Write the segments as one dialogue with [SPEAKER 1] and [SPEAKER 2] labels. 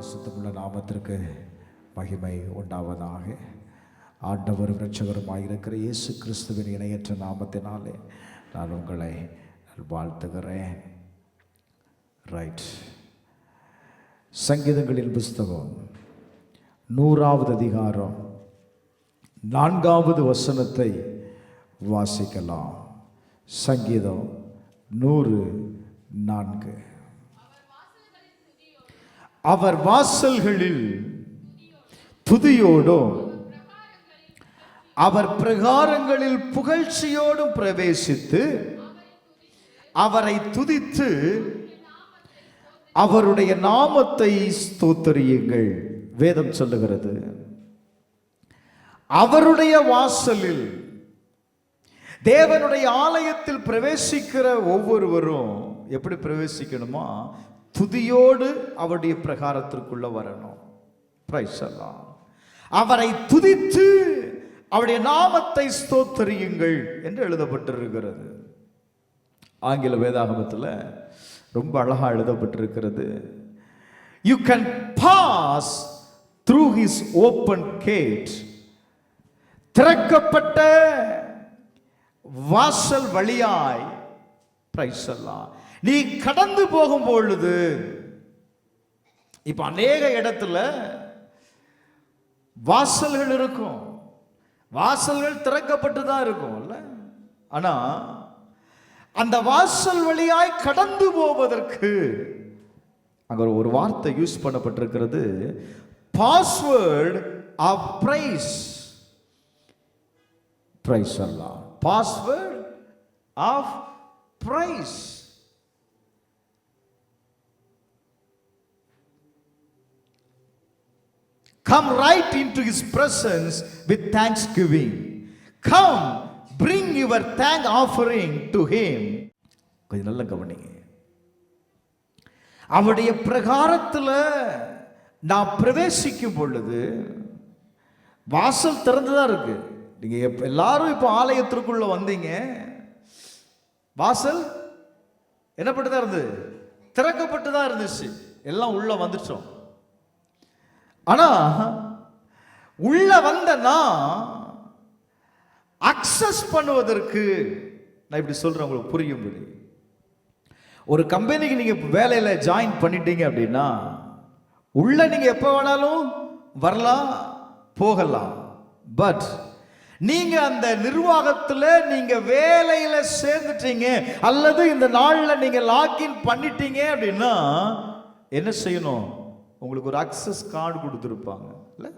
[SPEAKER 1] பரிசுத்தமுள்ள நாமத்திற்கு மகிமை உண்டாவதாக. ஆண்டவரும் இரட்சகருமாயிருக்கிற இயேசு கிறிஸ்துவின் இணையற்ற நாமத்தினாலே நான் உங்களை வாழ்த்துகிறேன். ரைட், சங்கீதங்களின் புஸ்தகம் 100வது அதிகாரம் 4வது வசனத்தை வாசிக்கலாம். சங்கீதம் 100:4. அவர் வாசல்களில் துதியோடும் அவர் பிரகாரங்களில் புகழ்ச்சியோடும் பிரவேசித்து அவரை துதித்து அவருடைய நாமத்தை ஸ்தோத்திரியுங்கள். வேதம் சொல்லுகிறது, அவருடைய வாசலில், தேவனுடைய ஆலயத்தில் பிரவேசிக்கிற ஒவ்வொருவரும் எப்படி பிரவேசிக்கணுமா? துதியோடு அவருடைய பிரகாரத்திற்குள்ள வரணும். பிரைஸ் எல்லாம். அவரை துதித்து அவருடைய நாமத்தை ஸ்தோத்திரியுங்கள் என்று எழுதப்பட்டிருக்கிறது. ஆங்கில வேதாகமத்தில் ரொம்ப அழகா எழுதப்பட்டிருக்கிறது. You can pass through his open gate. திறக்கப்பட்ட வாசல் வழியாய், பிரைஸ் எல்லாம், நீ கடந்து போகும் பொழுது, இப்ப அநேக இடத்துல வாசல்கள் இருக்கும், வாசல்கள் திறக்கப்பட்டு தான் இருக்கும்ல. ஆனா அந்த வாசல் வழியாய் கடந்து போவதற்கு அங்க ஒரு வார்த்தை யூஸ் பண்ணப்பட்டிருக்கிறது, பாஸ்வேர்ட் ஆஃப் பிரைஸ். பிரைஸ் எல்லாம், password of praise. Come right into his presence with thanksgiving. Come, bring your thank offering to him. கொஞ்சம் நல்ல கவனிங்க. அவருடைய பிரகாரத்தில் நான் பிரவேசிக்கும் பொழுது வாசல் திறந்துதான் இருக்கு. நீங்க எல்லாரும் இப்போ ஆலயத்திற்குள்ள வந்தீங்க, வாசல் என்னப்பட்டுதான் இருந்தது? திறக்கப்பட்டுதான் இருந்துச்சு. எல்லாம் உள்ள வந்துட்டோம். ஆனா உள்ள வந்தனா அக்சஸ் பண்ணுவதற்கு, நான் இப்படி சொல்றேன் உங்களுக்கு புரியும்படி, ஒரு கம்பெனிக்கு நீங்க வேலையில ஜாயின் பண்ணிட்டீங்க அப்படின்னா உள்ள நீங்க எப்ப வேணாலும் வரலாம், போகலாம். பட் நீங்க அந்த நிர்வாகத்துல நீங்க வேலையில சேர்ந்துட்டீங்க அல்லது இந்த நாள்ல நீங்க லாக்இன் பண்ணிட்டீங்க அப்படின்னா என்ன செய்யணும்? உங்களுக்கு ஒரு அக்சஸ் கார்டு கொடுத்துருப்பாங்க. இல்ல,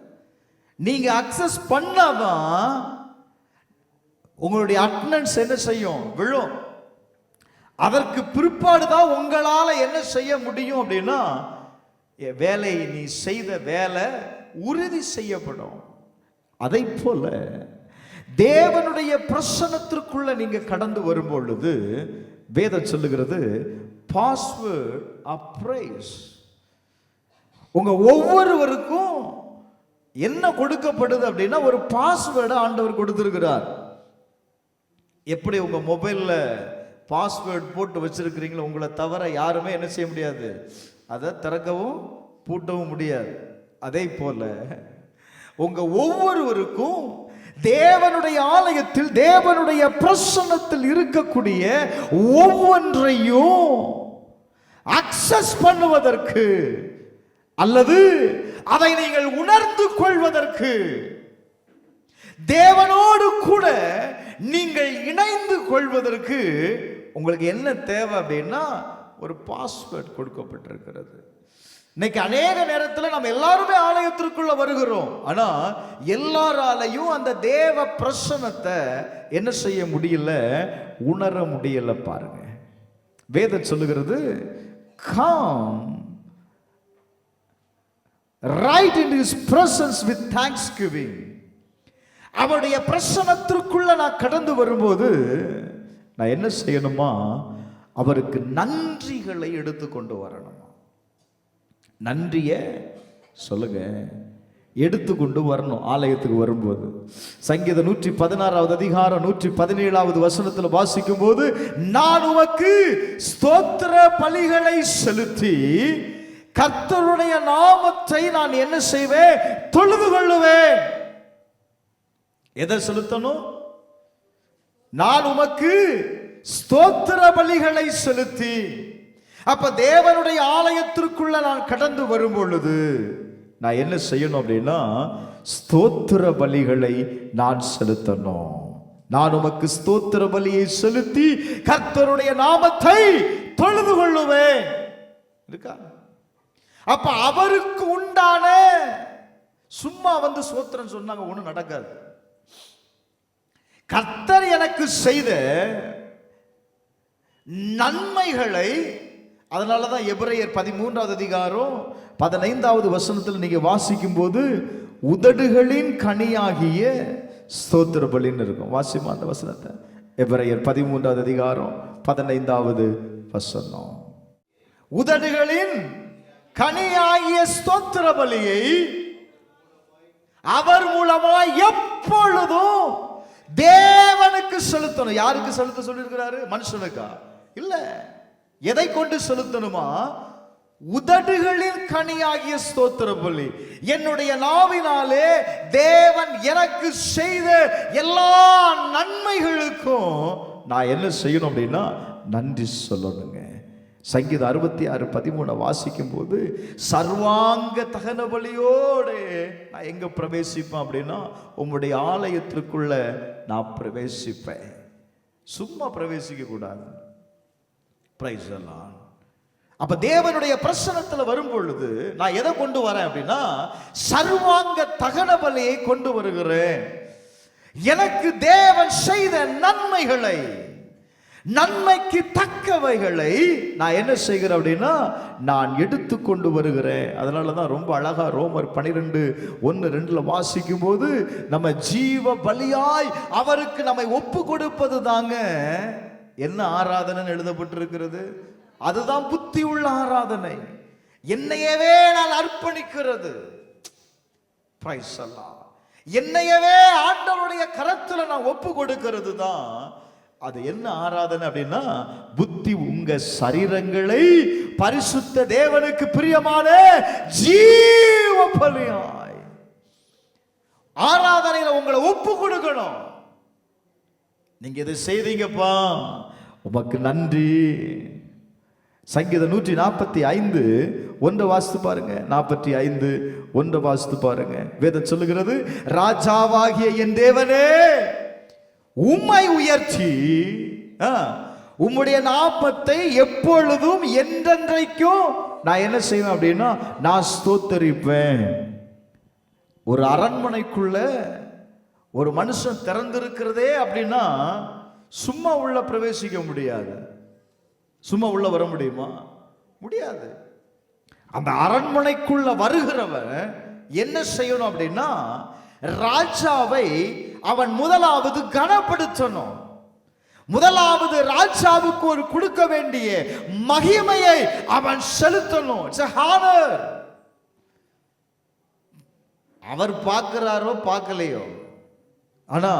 [SPEAKER 1] நீங்க அக்சஸ் பண்ணாதான் உங்களுடைய அட்டெண்டன்ஸ் என்ன செய்யும்? விழும். அதற்கு பிற்பாடு தான் உங்களால என்ன செய்ய முடியும் அப்படின்னா வேலை, நீ செய்த வேலை உறுதி செய்யப்படும். அதை போல தேவனுடைய பிரசன்னத்திற்குள்ள நீங்க கடந்து வரும் பொழுது வேதம் சொல்லுகிறது, பாஸ்வேர்ட் ஆஃப் பிரைஸ். உங்க ஒவ்வொருவருக்கும் என்ன கொடுக்கப்படுது அப்படின்னா ஒரு பாஸ்வேர்டை ஆண்டவர் கொடுத்திருக்கிறார். எப்படி உங்க மொபைல்ல பாஸ்வேர்டு போட்டு வச்சிருக்கிறீங்களோ, உங்களை தவிர யாருமே என்ன செய்ய முடியாது, அதை திறக்கவும் பூட்டவும் முடியாது. அதே போல உங்க ஒவ்வொருவருக்கும் தேவனுடைய ஆலயத்தில், தேவனுடைய பிரசன்னத்தில் இருக்கக்கூடிய ஒவ்வொன்றையும் அக்சஸ் பண்ணுவதற்கு அல்லது அதை நீங்கள் உணர்ந்து கொள்வதற்கு, தேவனோடு கூட நீங்கள் இணைந்து கொள்வதற்கு உங்களுக்கு என்ன தேவை அப்படின்னா ஒரு பாஸ்வேர்ட் கொடுக்கப்பட்டிருக்கிறது. இன்னைக்கு அநேக நேரத்தில் நம்ம எல்லாருமே ஆலயத்திற்குள்ள வருகிறோம். ஆனா எல்லாராலையும் அந்த தேவ பிரசன்னத்தை என்ன செய்ய முடியல, உணர முடியல. பாருங்க, வேதம் சொல்லுகிறது, come right into his presence with thanksgiving. அவருடைய பிரசன்னத்திற்குள்ள நான் கடந்து வரும்போது நான் என்ன செய்யணுமா? அவருக்கு நன்றிகளை எடுத்துக்கொண்டு வரணும். நன்றிய சொல்லுங்க, எடுத்துக்கொண்டு வரணும். ஆலயத்துக்கு வரும்போது சங்கீதம் 116வது அதிகாரம் 117வது வசனத்தில் வாசிக்கும் போது, நான் உமக்கு ஸ்தோத்திர பலிகளை செலுத்தி கர்த்தருடைய நாமத்தை நான் என்ன செய்வேன்? தொழுது கொள்ளுவேன். எதை செலுத்தணும்? நான் உமக்கு ஸ்தோத்திர பலிகளை செலுத்தி. அப்ப தேவனுடைய ஆலயத்திற்குள்ள நான் கடந்து வரும் பொழுது நான் என்ன செய்யணும் அப்படின்னா, ஸ்தோத்திர பலிகளை நான் செலுத்தணும். நான் உமக்கு ஸ்தோத்திர பலியை செலுத்தி கர்த்தருடைய நாமத்தை தொழுது கொள்ளுவேன். இருக்கா? அப்ப அவருக்கு உண்டான, சும்மா வந்து ஸ்தோத்திரம் சொன்னாங்க ஒண்ணும் நடக்காது. கர்த்தர் எனக்கு செய்த நன்மைகளை, அதனாலதான் எபிரேயர் 13வது அதிகாரம் 15வது வசனத்தில் நீங்க வாசிக்கும் போது உதடுகளின் கனியாகிய ஸ்தோத்திர பலின்னு இருக்கும். வாசிமா அந்த வசனத்தை. எபிரேயர் 13வது அதிகாரம் 15வது வசனம். உதடுகளின் கனியாகிய ஸ்தோத்திர பலியை அவர் மூலமாய் எப்பொழுதும் தேவனுக்கு செலுத்தணும். யாருக்கு செலுத்த சொல்லியிருக்கிறாரு? மனுஷனுக்கா? இல்ல. எதை கொண்டு செலுத்தணுமா? உதடுகளின் கனியாகிய ஸ்தோத்திர பலி. என்னுடைய நாவினாலே தேவன் எனக்கு செய்த எல்லா நன்மைகளுக்கும் நான் என்ன செய்யணும் அப்படின்னா, நன்றி சொல்லணுங்க. சங்கீதம் 66:13 வாசிக்கும் போது, சர்வாங்க தகன பலியோடு நான் எங்க பிரவேசிப்பேன் அப்படின்னா, உம்முடைய ஆலயத்திற்குள்ள நான் பிரவேசிப்பேன். சும்மா பிரவேசிக்க கூடாது. Praise the Lord. அப்ப தேவனுடைய பிரசன்னத்தில் வரும் பொழுது நான் எதை கொண்டு வரேன் அப்படின்னா, சர்வாங்க தகன பலியை கொண்டு வருகிறேன். எனக்கு தேவன் செய்த நன்மைகளை, நன்மைக்கு தக்கவைகளை நான் என்ன செய்கிறேன் அப்படின்னா, நான் எடுத்து கொண்டு வருகிறேன். அதனாலதான் ரொம்ப அழகா ரோமர் 12:1-2 வாசிக்கும் போது, நம்ம ஜீவ பலியாய் அவருக்கு நம்மை ஒப்பு கொடுப்பது தாங்க என்ன ஆராதனை எழுதப்பட்டிருக்கிறது. அதுதான் புத்தி உள்ள ஆராதனை. என்னையவே நான் அர்ப்பணிக்கிறது. Praise the Lord. என்னையவே ஆண்டவருடைய கரத்துல நான் ஒப்பு கொடுக்கிறது தான் அது என்ன ஆராதனை அப்படின்னா, புத்தி உங்க சரீரங்களை பரிசுத்த தேவனுக்கு பிரியமான ஜீவ பலியாய் ஆராதனையில உங்களை ஒப்பு கொடுக்கணும். நீங்க இதை செய்தீங்கப்பா, உமக்கு நன்றி. சங்கீதம் 145:1 வாசித்து பாருங்க. 45:1 வாசித்து பாருங்க. வேதம் சொல்லுகிறது, ராஜாவாகிய என் தேவனே, உம்மை உயர்த்தி உம்முடைய நாமத்தை எப்பொழுதும் என்றென்றைக்கும் நான் என்ன செய்வேன் அப்படின்னா, நான் ஸ்தோத்தரிப்பேன். ஒரு அரண்மனைக்குள்ள ஒரு மனுஷன் திறந்திருக்கிறதே அப்படின்னா சும்மா உள்ள பிரவேசிக்க முடியாது. சும்மா உள்ள வர முடியுமா? முடியாது. அந்த அரண்மனைக்குள்ள வருகிறவன் என்ன செய்யணும் அப்படின்னா, ராஜாவை அவன் முதலாவது கனப்படுத்தணும். முதலாவது ராஜாவுக்கு ஒரு கொடுக்க வேண்டிய மகிமையை அவன் செலுத்தணும். அவர் பார்க்கிறாரோ பார்க்கலையோ, ஆனா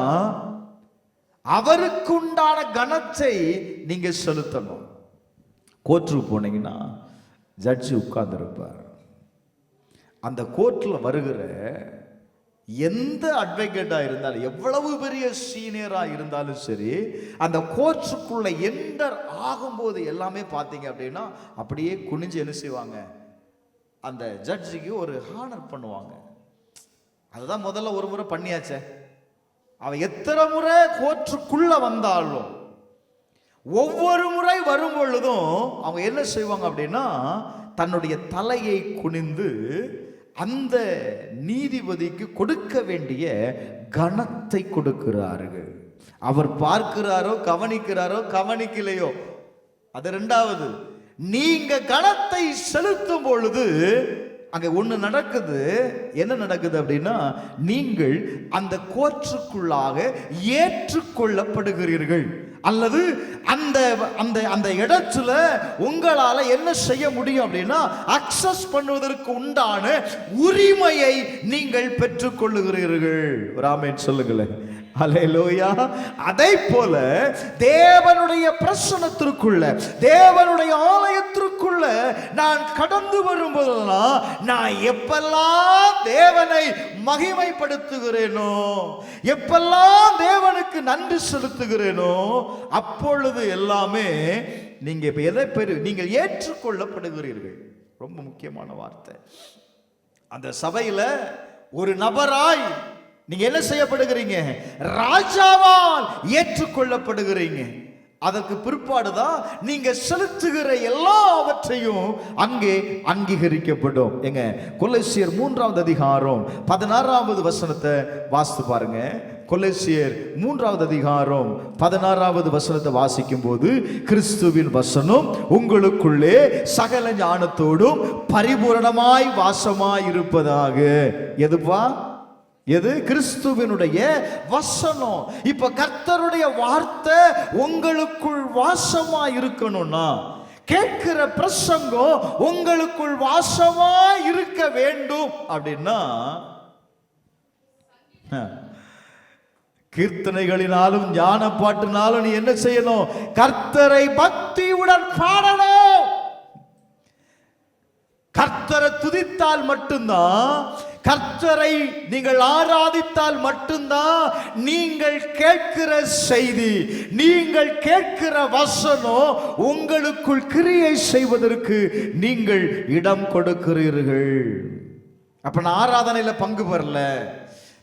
[SPEAKER 1] அவருக்கு உண்டான கனத்தை நீங்க செலுத்தணும். கோர்ட்டுக்கு போனீங்கன்னா ஜட்ஜி உட்கார்ந்துருப்பார். அந்த கோர்ட்டில் வருகிற எந்த அட்வொகேட்டா இருந்தாலும், எவ்வளவு பெரிய சீனியரா இருந்தாலும் சரி, அந்த கோர்ட்டுக்குள்ள என்டர் ஆகும்போது எல்லாமே பார்த்தீங்க அப்படின்னா அப்படியே குனிஞ்சு என்ன செய்வாங்க, அந்த ஜட்ஜிக்கு ஒரு ஹானர் பண்ணுவாங்க. அதுதான் முதல்ல ஒரு முறை பண்ணியாச்சே. அவன் எத்தனை முறை கோர்ட்டுக்குள்ள வந்தாலும் ஒவ்வொரு முறை வரும் பொழுதும் அவங்க என்ன செய்வாங்க அப்படின்னா, தன்னுடைய தலையை குனிந்து அந்த நீதிபதிக்கு கொடுக்க வேண்டிய கனத்தை கொடுக்கிறார்கள். அவர் பார்க்கிறாரோ கவனிக்கிறாரோ கவனிக்கலையோ அது ரெண்டாவது. நீங்க கனத்தை செலுத்தும் பொழுது அங்க ஒண்ணு நடக்குது. என்ன நடக்குது அப்படின்னா, நீங்கள் அந்த கோர்ட்டுக்குள்ளாக ஏற்றுக்கொள்ளப்படுகிறீர்கள். அல்லது அந்த அந்த அந்த இடத்துல உங்களால என்ன செய்ய முடியும் அப்படின்னா, அக்சஸ் பண்ணுவதற்கு உண்டான உரிமையை நீங்கள் பெற்றுக்கொள்ளுகிறீர்கள். ஒரு ஆமென் சொல்லுங்களேன். அல்லேலூயா. அதை போல தேவனுடைய பிரசன்னத்திற்குள்ள, தேவனுடைய ஆலயத்திற்குள்ள நான் கடந்து வரும்போதெல்லாம் நான் எப்பெல்லாம் தேவனை மகிமைப்படுத்துகிறேனோ, எப்பெல்லாம் தேவனுக்கு நன்றி செலுத்துகிறேனோ, அப்பொழுது எல்லாமே நீங்க இப்ப எதை நீங்கள் ஏற்றுக்கொள்ளப்படுகிறீர்கள். ரொம்ப முக்கியமான வார்த்தை. அந்த சபையில ஒரு நபராய் நீங்க என்ன செய்யப்படுகிறீங்க? ராஜாவால் ஏற்றுக்கொள்ளப்படுகிறீங்க. அதற்கு பிற்பாடுதான் நீங்க செலுத்துகிற எல்லாவற்றையும் அங்கே அங்கீகரிக்கப்படும். எங்க கொலோசியர் 3வது அதிகாரம் 16வது வசனத்தை வாசித்து பாருங்க. கொலோசியர் 3வது அதிகாரம் 16வது வசனத்தை வாசிக்கும் போது, கிறிஸ்துவின் வசனம் உங்களுக்குள்ளே சகல ஞானத்தோடும் பரிபூரணமாய் வாசமாய் இருப்பதாக. எதுப்பா? எது? கிறிஸ்துவினுடைய வசனம். இப்ப கர்த்தருடைய வார்த்தை உங்களுக்குள் வாசமா இருக்கணும்னா, கேட்கிற பிரசங்கம் உங்களுக்குள் வாசமா இருக்க வேண்டும் அப்படின்னா, கீர்த்தனைகளினாலும் ஞான பாட்டினாலும் நீ என்ன செய்யணும்? கர்த்தரை பக்தியுடன் பாடணும். கர்த்தரை துதித்தால் மட்டும்தான், கர்த்தரை நீங்கள் ஆராதித்தால் மட்டும்தான் நீங்கள் கேட்கிற செய்தி, நீங்கள் கேட்கிற வசனம் உங்களுக்குள் கிரியை செய்வதற்கு நீங்கள் இடம் கொடுக்கிறீர்கள். அப்ப நான் ஆராதனையில பங்கு பெறல,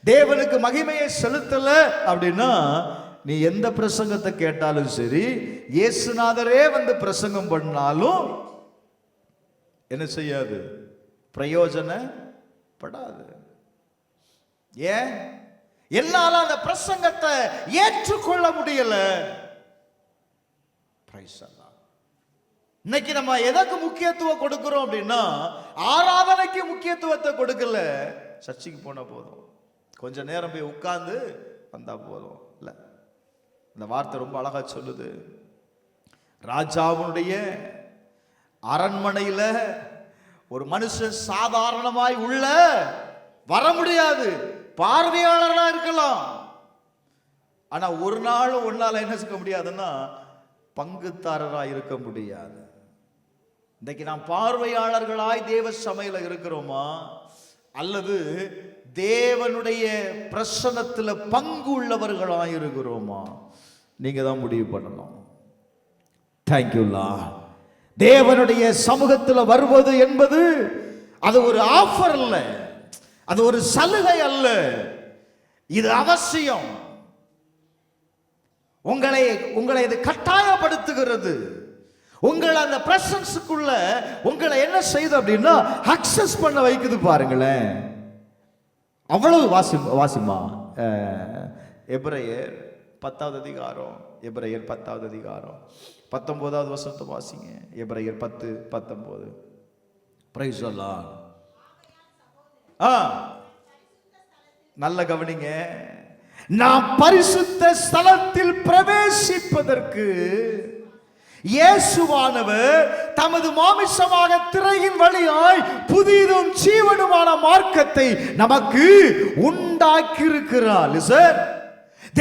[SPEAKER 1] தேவனுக்கு மகிமையை செலுத்தல அப்படின்னா, நீ எந்த பிரசங்கத்தை கேட்டாலும் சரி, இயேசுநாதரே வந்து பிரசங்கம் பண்ணாலும் என்ன செய்யாது? பிரயோஜனப்படாது. ஏன்? என்னால அந்த பிரசங்கத்தை ஏற்றுக்கொள்ள முடியல. இன்னைக்கு நம்ம எதற்கு முக்கியத்துவம் கொடுக்கிறோம் அப்படின்னா, ஆராதனைக்கு முக்கியத்துவத்தை கொடுக்கல. சர்ச்சுக்கு போன போதும், கொஞ்ச நேரம் போய் உட்கார்ந்து வந்தா போதும். இல்ல, இந்த வார்த்தை ரொம்ப அழகா சொல்லுது. ராஜாவுடைய அரண்மனையில ஒரு மனுஷன் சாதாரணமாய் உள்ள வர முடியாது, பார்வையாளர்களா இருக்கலாம். ஆனா ஒரு நாள் ஒன்னால என்ன செய்ய முடியாதுன்னா, பங்குதாரரா இருக்க முடியாது. இன்னைக்கு நாம் பார்வையாளர்களாய் தேவ சபையில இருக்கிறோமா, அல்லது தேவனுடைய பிரசன்னத்துல பங்கு உள்ளவர்களாய் இருக்கிறோமா? நீங்க தான் முடிவு பண்ணணும். தேங்க்யூலா. தேவனுடைய சமூகத்தில் வருவது என்பது அது ஒரு ஆஃபர் அல்ல, அது ஒரு சலுகை அல்ல, இது அவசியம். உங்களை இது கட்டாயப்படுத்துகிறது. உங்களை அந்த பிரசன்ஸுக்குள்ள உங்களை என்ன செய்யுது அப்படின்னா, அக்சஸ் பண்ண வைக்குது. பாருங்களேன், அவ்வளவு வாசிமா. எபிரேயர் 10வது அதிகாரம், எபிரேயர் 10வது அதிகாரம் 19வது வசனத்தை வாசிங்க. எபிரேயர் 10:19. Praise the Lord. நல்ல கவனிங்க. நாம் பரிசுத்த ஸ்தலத்தில் பிரவேசிப்பதற்கு இயேசுவானவர் தமது மாமிசமாக திரையின் வழியாய் புதிதும் ஜீவனுமான மார்க்கத்தை நமக்கு உண்டாக்கி இருக்கிறார்.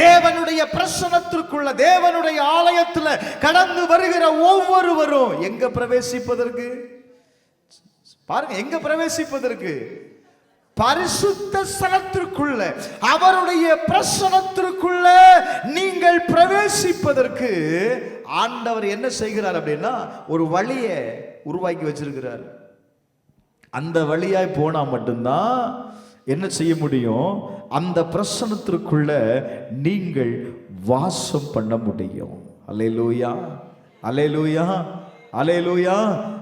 [SPEAKER 1] தேவனுடைய பிரசன்னத்திற்குள்ள, தேவனுடைய ஆலயத்தில் கடந்து வருகிற ஒவ்வொருவரும் எங்க பிரவேசிப்பதற்கு? பாருங்க, எங்க பிரவேசிப்பதற்கு? பரிசுத்த ஸ்தலத்திற்குள்ள, அவருடைய பிரசன்னத்திற்குள்ள நீங்கள் பிரவேசிப்பதற்கு ஆண்டவர் என்ன செய்கிறார் அப்படின்னா, ஒரு வழியை உருவாக்கி வச்சிருக்கிறார். அந்த வழியாய் போனா மட்டும்தான் என்ன செய்ய முடியும்? அந்த பிரசன்னத்திற்குள்ள நீங்கள் வாசம் பண்ண முடியும். அல்லேலூயா, அல்லேலூயா, அல்லேலூயா.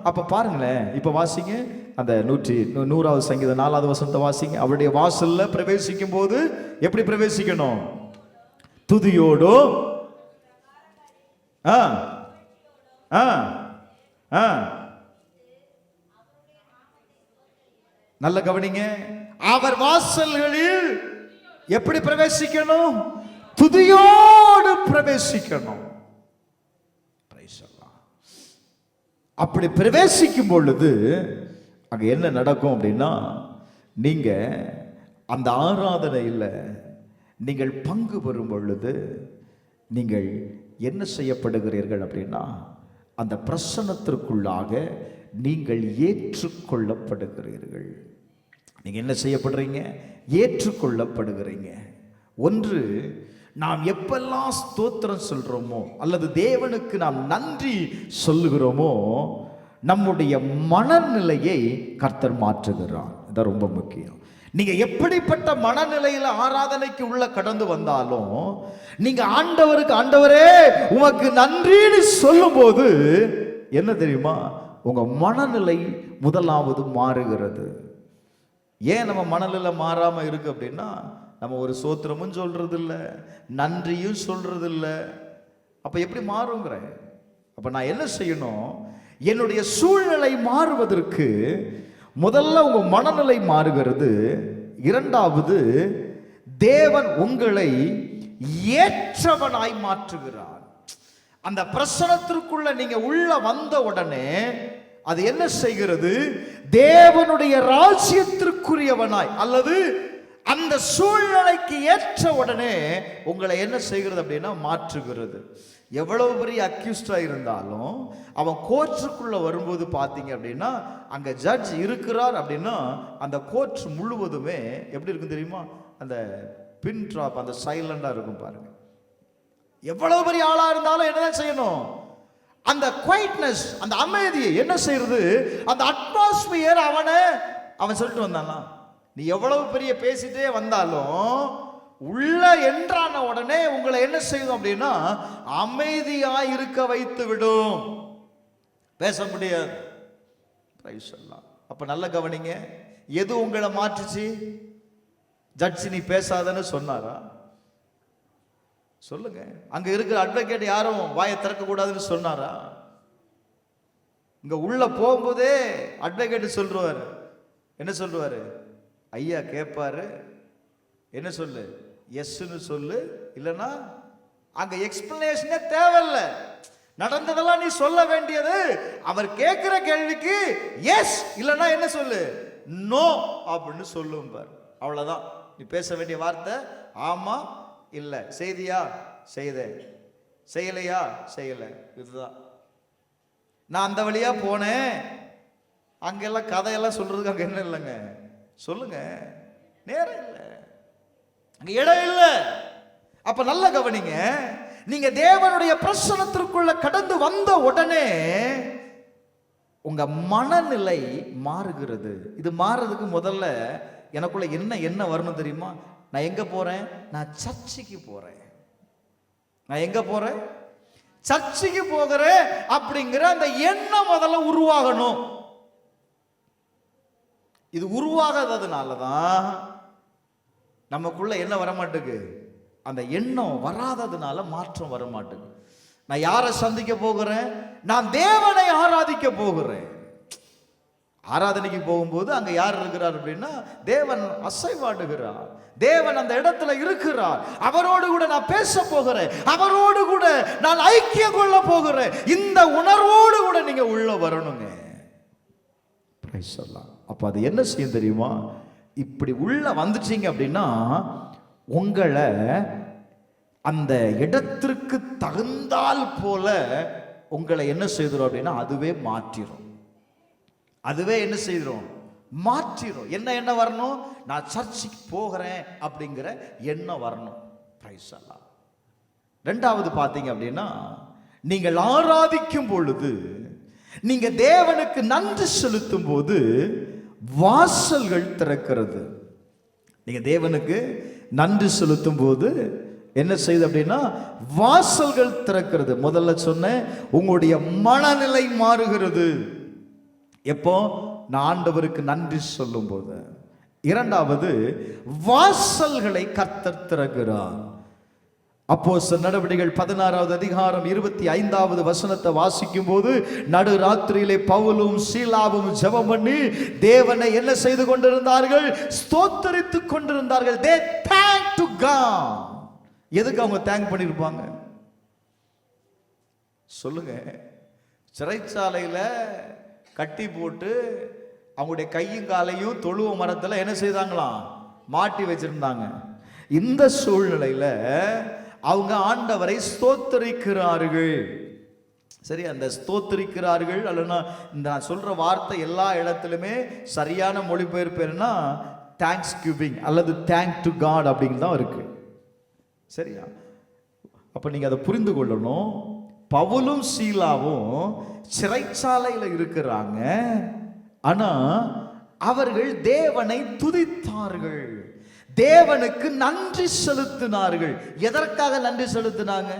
[SPEAKER 1] அப்ப பாருங்களேன், இப்ப வாசிங்க அந்த 100வது சங்கீதம் 4வது வசனத்தை வாசிங்க. அவருடைய வாசல்ல பிரவேசிக்கும் போது எப்படி பிரவேசிக்கணும்? துதியோடோ, நல்ல கவனிங்க. அவர் வாசல்களில் எப்படி பிரவேசிக்கணும்? துதியோடு பிரவேசிக்கணும். அப்படி பிரவேசிக்கும் பொழுது அங்க என்ன நடக்கும் அப்படின்னா, நீங்க அந்த ஆராதனையில் நீங்கள் பங்கு பெறும் பொழுது நீங்கள் என்ன செய்யப்படுகிறீர்கள் அப்படின்னா, அந்த பிரசன்னத்திற்குள்ளாக நீங்கள் ஏற்றுக்கொள்ளப்படுகிறீர்கள். நீங்கள் என்ன செய்யப்படுறீங்க? ஏற்றுக்கொள்ளப்படுகிறீங்க. ஒன்று, நாம் எப்பெல்லாம் ஸ்தோத்திரம் சொல்கிறோமோ அல்லது தேவனுக்கு நாம் நன்றி சொல்லுகிறோமோ, நம்முடைய மனநிலையை கர்த்தர் மாற்றுகிறார். இது ரொம்ப முக்கியம். நீங்க எப்படிப்பட்ட மனநிலையில் ஆராதனைக்கு உள்ள கடந்து வந்தாலும், நீங்க ஆண்டவருக்கு ஆண்டவரே உமக்கு நன்றின்னு சொல்லும் போது என்ன தெரியுமா, உங்க மனநிலை முதலாவது மாறுகிறது. ஏன் நம்ம மனநிலை மாறாம இருக்கு அப்படின்னா, நம்ம ஒரு சோத்திரமும் சொல்றது இல்லை, நன்றியும் சொல்றது இல்லை. அப்ப எப்படி மாறுங்கிற? அப்ப நான் என்ன செய்யணும்? என்னுடைய சூழ்நிலை மாறுவதற்கு முதல்ல உங்க மனநிலை மாறுகிறது. இரண்டாவது, தேவன் உங்களை ஏற்றவனாய் மாற்றுகிறார். அந்த பிரசனத்திற்குள்ள நீங்க உள்ள வந்த உடனே அது என்ன செய்கிறது? தேவனுடைய ராஜ்யத்திற்குரியவனாய் அல்லது அந்த சூழ்நிலைக்கு ஏற்ற உடனே உங்களை என்ன செய்கிறது அப்படின்னா மாற்றுகிறது. எவ்வளவு பெரிய அக்யூஸ்டா இருந்தாலும் அவன் கோர்ட்டுக்குள்ள வரும்போது பார்த்தீங்க அப்படின்னா, அங்க ஜட்ஜ் இருக்கிறார் அப்படின்னா அந்த கோர்ட் முழுவதுமே எப்படி இருக்கும் தெரியுமா? அந்த பின் ட்ராப், அந்த சைலண்டா இருக்கும் பாருங்க. எவ்வளவு பெரிய ஆளா இருந்தாலும் என்னதான் செய்யணும்? அந்த குவைட்னஸ், அந்த அமைதியை என்ன செய்யறது? அந்த அட்மாஸ்பியர் அவன் சொல்லிட்டு வந்தானா, நீ எவ்வளவு பெரிய பேசிட்டே வந்தாலும் உள்ள என்றான உடனே உங்களை என்ன செய்யும் அப்படின்னா அமைதியா இருக்க வைத்து விடும். பேச முடியாது. அப்ப நல்ல கவனிங்க, எது உங்களை மாற்றுச்சு? ஜட்ஜ் நீ பேசாதன்னு சொன்னாரா? சொல்லுங்க. அங்க இருக்கிற அட்வொகேட் யாரும் வாயை திறக்க கூடாதுன்னு சொன்னாரா? இங்க உள்ள போகும்போதே அட்வொகேட் சொல்றாரு, என்ன சொல்றாரு? ஐயா கேட்பாரு, என்ன சொல்லு? எஸ்ன்னு சொல்லு, இல்லைன்னா அங்க எக்ஸ்பிளனேஷனே தேவையில்லை. நடந்ததெல்லாம் நீ சொல்ல வேண்டியது அவர் கேட்கிற கேள்விக்கு எஸ் இல்லைன்னா என்ன சொல்லு? நோ அப்படின்னு சொல்லும் பார். அவ்வளவுதான் நீ பேச வேண்டிய வார்த்தை. ஆமா இல்ல, செய்தியா செய்த, செய்யலையா செய்யல, இதுதான். நான் அந்த வழியா போனேன், அங்கெல்லாம் கதையெல்லாம் சொல்றதுக்கு அங்க என்ன இல்லைங்க, சொல்லுங்க. நேரம் இல்லை, அங்க இடம் இல்லை. அப்ப நல்ல கவனிங்க, நீங்க தேவனுடைய பிரசன்னத்திற்குள்ள கடந்து வந்த உடனே உங்க மனநிலை மாறுகிறது. இது மாறுறதுக்கு முதல்ல எனக்குள்ள என்ன வரணும் தெரியுமா? நான் எங்க போறேன்? நான் சர்ச்சுக்கு போறேன். நான் எங்க போறேன்? சர்ச்சுக்கு போகிறேன் அப்படிங்கிற அந்த எண்ணம் முதல்ல உருவாகணும். இது உருவாகாததுனாலதான் நமக்குள்ள என்ன வரமாட்டுக்கு? அந்த எண்ணம் வராததுனால மாற்றம் வரமாட்டுக்கு. நான் யாரை சந்திக்க போகிறேன்? நான் தேவனை ஆராதிக்க போகிறேன். ஆராதனைக்கு போகும்போது அங்க யார் இருக்கிறார் அப்படின்னா தேவன் அசைவாடுகிறார். தேவன் அந்த இடத்துல இருக்கிறார். அவரோடு கூட நான் பேச போகிறேன், அவரோடு கூட நான் ஐக்கியம் கொள்ள போகிறேன். இந்த உணர்வோடு கூட நீங்க உள்ள வரணுங்க. அப்ப அது என்ன செய்யும் தெரியுமா? இப்படி உள்ள வந்துட்டீங்க அப்படின்னா உங்களை அந்த இடத்திற்கு தகுந்தால் போல உங்களை என்ன செய்கிறோம் அப்படின்னா அதுவே மாற்றிடும். அதுவே என்ன செய்கிறோம்? மாற்றிடும். என்ன வரணும்? நான் சர்ச்சுக்கு போகிறேன் அப்படிங்கிற எண்ணம் வரணும். பிரைஸ் அல்லாஹ். ரெண்டாவது பார்த்தீங்க அப்படின்னா, நீங்கள் ஆராதிக்கும் பொழுது, நீங்க தேவனுக்கு நன்றி செலுத்தும் போது வாசல்கள் திறக்கிறது. நீங்க தேவனுக்கு நன்றி செலுத்தும் போது என்ன செய்யுது அப்படின்னா வாசல்கள் திறக்கிறது. முதல்ல சொன்னேன், உங்களுடைய மனநிலை மாறுகிறது. எப்போ? நான் ஆண்டவருக்கு நன்றி சொல்லும் போது. இரண்டாவது, வாசல்களை கர்த்தர் திறக்கிறார். அப்போஸ்தலர் நடவடிக்கைகள் 16வது அதிகாரம் 25வது வசனத்தை வாசிக்கும் போது, நடு ராத்திரியிலே பவுலும் சீலாவும் ஜெபம் பண்ணி தேவனை என்ன செய்து கொண்டிருந்தார்கள்? ஸ்தோத்தரித்துக் கொண்டிருந்தார்கள். They thanked to God. எதுக்கு அவங்க தேங்க் பண்ணிருப்பாங்க? சொல்லுங்க. சிறைச்சாலையில கட்டி போட்டு அவங்களுடைய கையும் காலையும் தொழுவ மரத்துல என்ன செய்தாங்களாம்? மாட்டி வச்சிருந்தாங்க. இந்த சூழ்நிலையில அவங்க ஆண்டவரை ஸ்தோத்தரிக்கிறார்கள். சரி, அந்த ஸ்தோத்தரிக்கிறார்கள் அல்லனா இந்த நான் சொல்ற வார்த்தை எல்லா இடத்துலையுமே சரியான மொழிபெயர்ப்பு என்னன்னா தேங்க்ஸ் கிவிங் அல்லது தேங்க் டு காட் அப்படின்னு தான் இருக்கு. சரியா? அப்ப நீங்க அதை புரிந்து கொள்ளணும். பவுலும் சீலாவும் சிறைச்சாலையில் இருக்கிறாங்க. ஆனா அவர்கள் தேவனை துதித்தார்கள், தேவனுக்கு நன்றி செலுத்தினார்கள். எதற்காக நன்றி செலுத்தினாங்க?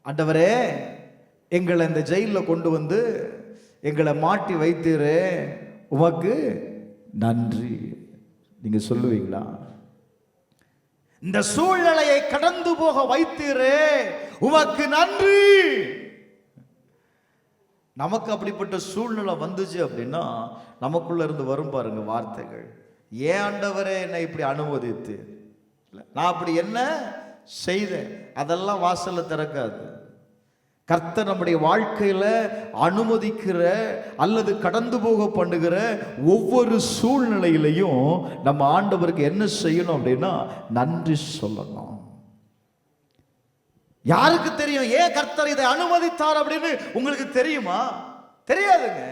[SPEAKER 1] ஆண்டவரே, எங்களை இந்த ஜெயிலில் கொண்டு வந்து எங்களை மாட்டி வைத்தீரே, உமக்கு நன்றி. நீங்க சொல்லுவீங்களா? இந்த சூழ்நிலையை கடந்து போக வைத்தீரே, உமக்கு நன்றி. நமக்கு அப்படிப்பட்ட சூழ்நிலை வந்துச்சு அப்படின்னா நமக்குள்ள இருந்து வரும் பாருங்க வார்த்தைகள். ஏன் ஆண்டவரே என்னை இப்படி அனுமதித்து, நான் அப்படி என்ன செய்தேன், அதெல்லாம் வாசல்ல திறக்காது. கர்த்தர் நம்முடைய வாழ்க்கையில அனுமதிக்கிற அல்லது கடந்து போக பண்ணுகிற ஒவ்வொரு சூழ்நிலையிலையும் நம்ம ஆண்டவருக்கு என்ன செய்யணும் அப்படின்னா நன்றி சொல்லணும். யாருக்கு தெரியும் ஏன் கர்த்தர் இதை அனுமதித்தார் அப்படின்னு? உங்களுக்கு தெரியுமா? தெரியாதுங்க.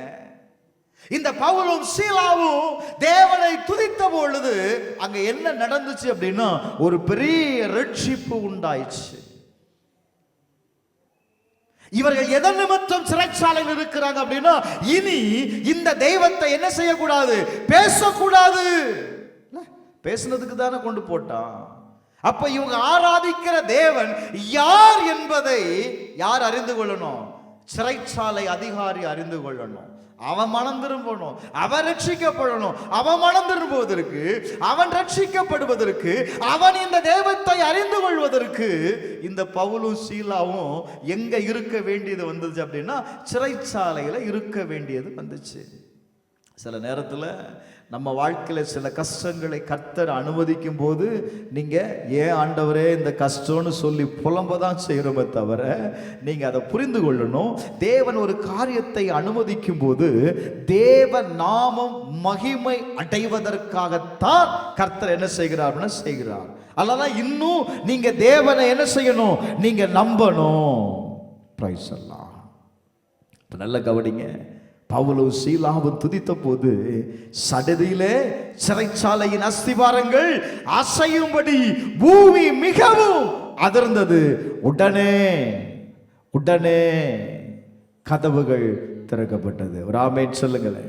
[SPEAKER 1] இந்த பவுலும் சீலாவும் தேவனை துதித்த பொழுது அங்க என்ன நடந்துச்சு அப்படின்னா ஒரு பெரிய ரட்சிப்பு உண்டாயிடுச்சு. இவர்கள் எதன் நிமித்தம் சிறைச்சாலையில் இருக்கிறாங்க அப்படின்னா இனி இந்த தெய்வத்தை என்ன செய்யக்கூடாது, பேசக்கூடாது. பேசுனதுக்கு தானே கொண்டு போட்டான். அப்ப இவங்க ஆராதிக்கிற தேவன் யார் என்பதை யார் அறிந்து கொள்ளணும்? சிறைச்சாலை அதிகாரி அறிந்து கொள்ளணும். அவன் மனம் திரும்பணும், அவன் ரட்சிக்கப்படணும். அவன் மனம் திரும்புவதற்கு, அவன் ரட்சிக்கப்படுவதற்கு, அவன் இந்த தேவத்தை அறிந்து கொள்வதற்கு இந்த பவுலும் சீலாவும் எங்க இருக்க வேண்டியது வந்துச்சு அப்படின்னா சிறைச்சாலையில இருக்க வேண்டியது வந்துச்சு. சில நேரத்தில் நம்ம வாழ்க்கையில் சில கஷ்டங்களை கர்த்தர் அனுமதிக்கும் போது நீங்க ஏன் ஆண்டவரே இந்த கஷ்டம்னு சொல்லி புலம்பதான் செய்யறோமே தவிர நீங்க அதை புரிந்து கொள்ளணும். தேவன் ஒரு காரியத்தை அனுமதிக்கும் போது தேவ நாமம் மகிமை அடைவதற்காகத்தான் கர்த்தர் என்ன செய்கிறார்னா செய்கிறார். அல்லது இன்னும் நீங்க தேவனை என்ன செய்யணும், நீங்க நம்பணும். பிரைஸ் எல்லாம் நல்ல கவனிங்க. பவுலும் சீலாவும் துதித்த போது சடதியிலே சிறைச்சாலையின் அஸ்திவாரங்கள் அசையும்படி பூமி மிகவும் அதிர்ந்தது. உடனே உடனே கதவுகள் திறக்கப்பட்டது. ஒரு ஆமென் சொல்லுங்களேன்.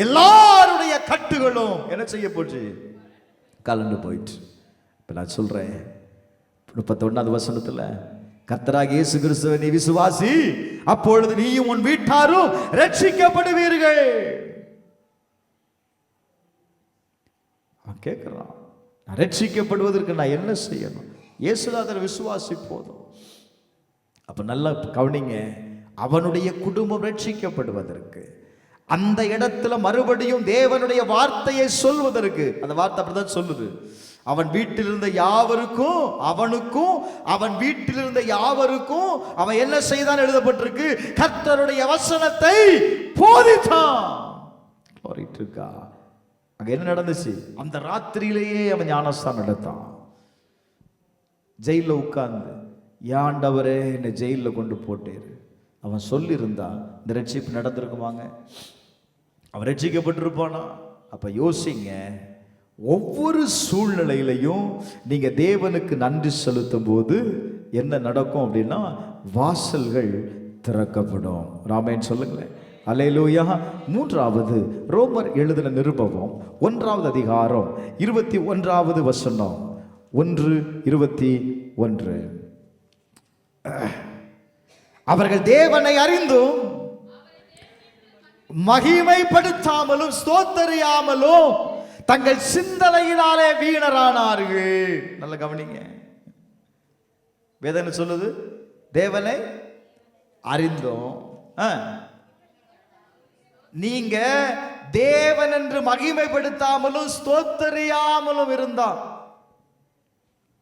[SPEAKER 1] எல்லாருடைய கட்டுகளும் என்ன செய்ய போச்சு, கலந்து போயிட்டு. இப்ப நான் சொல்றேன் 31வது வசனத்துல கர்த்தராகிய இயேசு கிறிஸ்துவை நீ விசுவாசி, அப்பொழுது நீயும் உன் வீட்டாரும் ரட்சிக்கப்படுவீர்கள். கேட்கிறான், ரட்சிக்கப்படுவதற்கு நான் என்ன செய்யணும்? இயேசுநாதர் விசுவாசி போதும். அப்ப நல்லா கவனிங்க. அவனுடைய குடும்பம் ரட்சிக்கப்படுவதற்கு, அந்த இடத்துல மறுபடியும் தேவனுடைய வார்த்தையை சொல்வதற்கு, அந்த வார்த்தை அப்படிதான் சொல்லுது, அவன் வீட்டில் இருந்த யாவருக்கும், அவனுக்கும் அவன் வீட்டில் இருந்த யாவருக்கும் அவன் என்ன செய்தான் எழுதப்பட்டிருக்கு, கர்த்தருடைய வசனத்தை போதித்தான். அங்க என்ன நடந்துச்சு? அந்த ராத்திரியிலேயே அவன் ஞானஸ்தானம் எடுத்தான். ஜெயில உட்கார்ந்து, ஆண்டவரே என்னை ஜெயில கொண்டு போட்டேரு. அவன் சொல்லியிருந்தா இந்த ரட்சிப்பு நடந்திருக்குமாங்க? அவன் ரட்சிக்கப்பட்டிருப்பானா? அப்ப யோசிங்க. ஒவ்வொரு சூழ்நிலையிலையும் நீங்க தேவனுக்கு நன்றி செலுத்தும் போது என்ன நடக்கும் அப்படின்னா வாசல்கள் திறக்கப்படும். ராமேன் சொல்லுங்களேன். அல்லேலூயா. 3வது ரோமர் எழுதின நிருபம் 1வது அதிகாரம் 21வது வசனம் 1:21. அவர்கள் தேவனை அறிந்தும் மகிமைப்படுத்தாமலும் ஸ்தோத்தரியாமலும் தங்கள் சிந்தனையினாலே வீணரானார்கள். நல்ல கவனிங்க. வேதனை சொல்லுது, தேவனை அறிந்தோம். நீங்க தேவன் என்று மகிமைப்படுத்தாமலும் ஸ்தோத்தரியாமலும் இருந்தா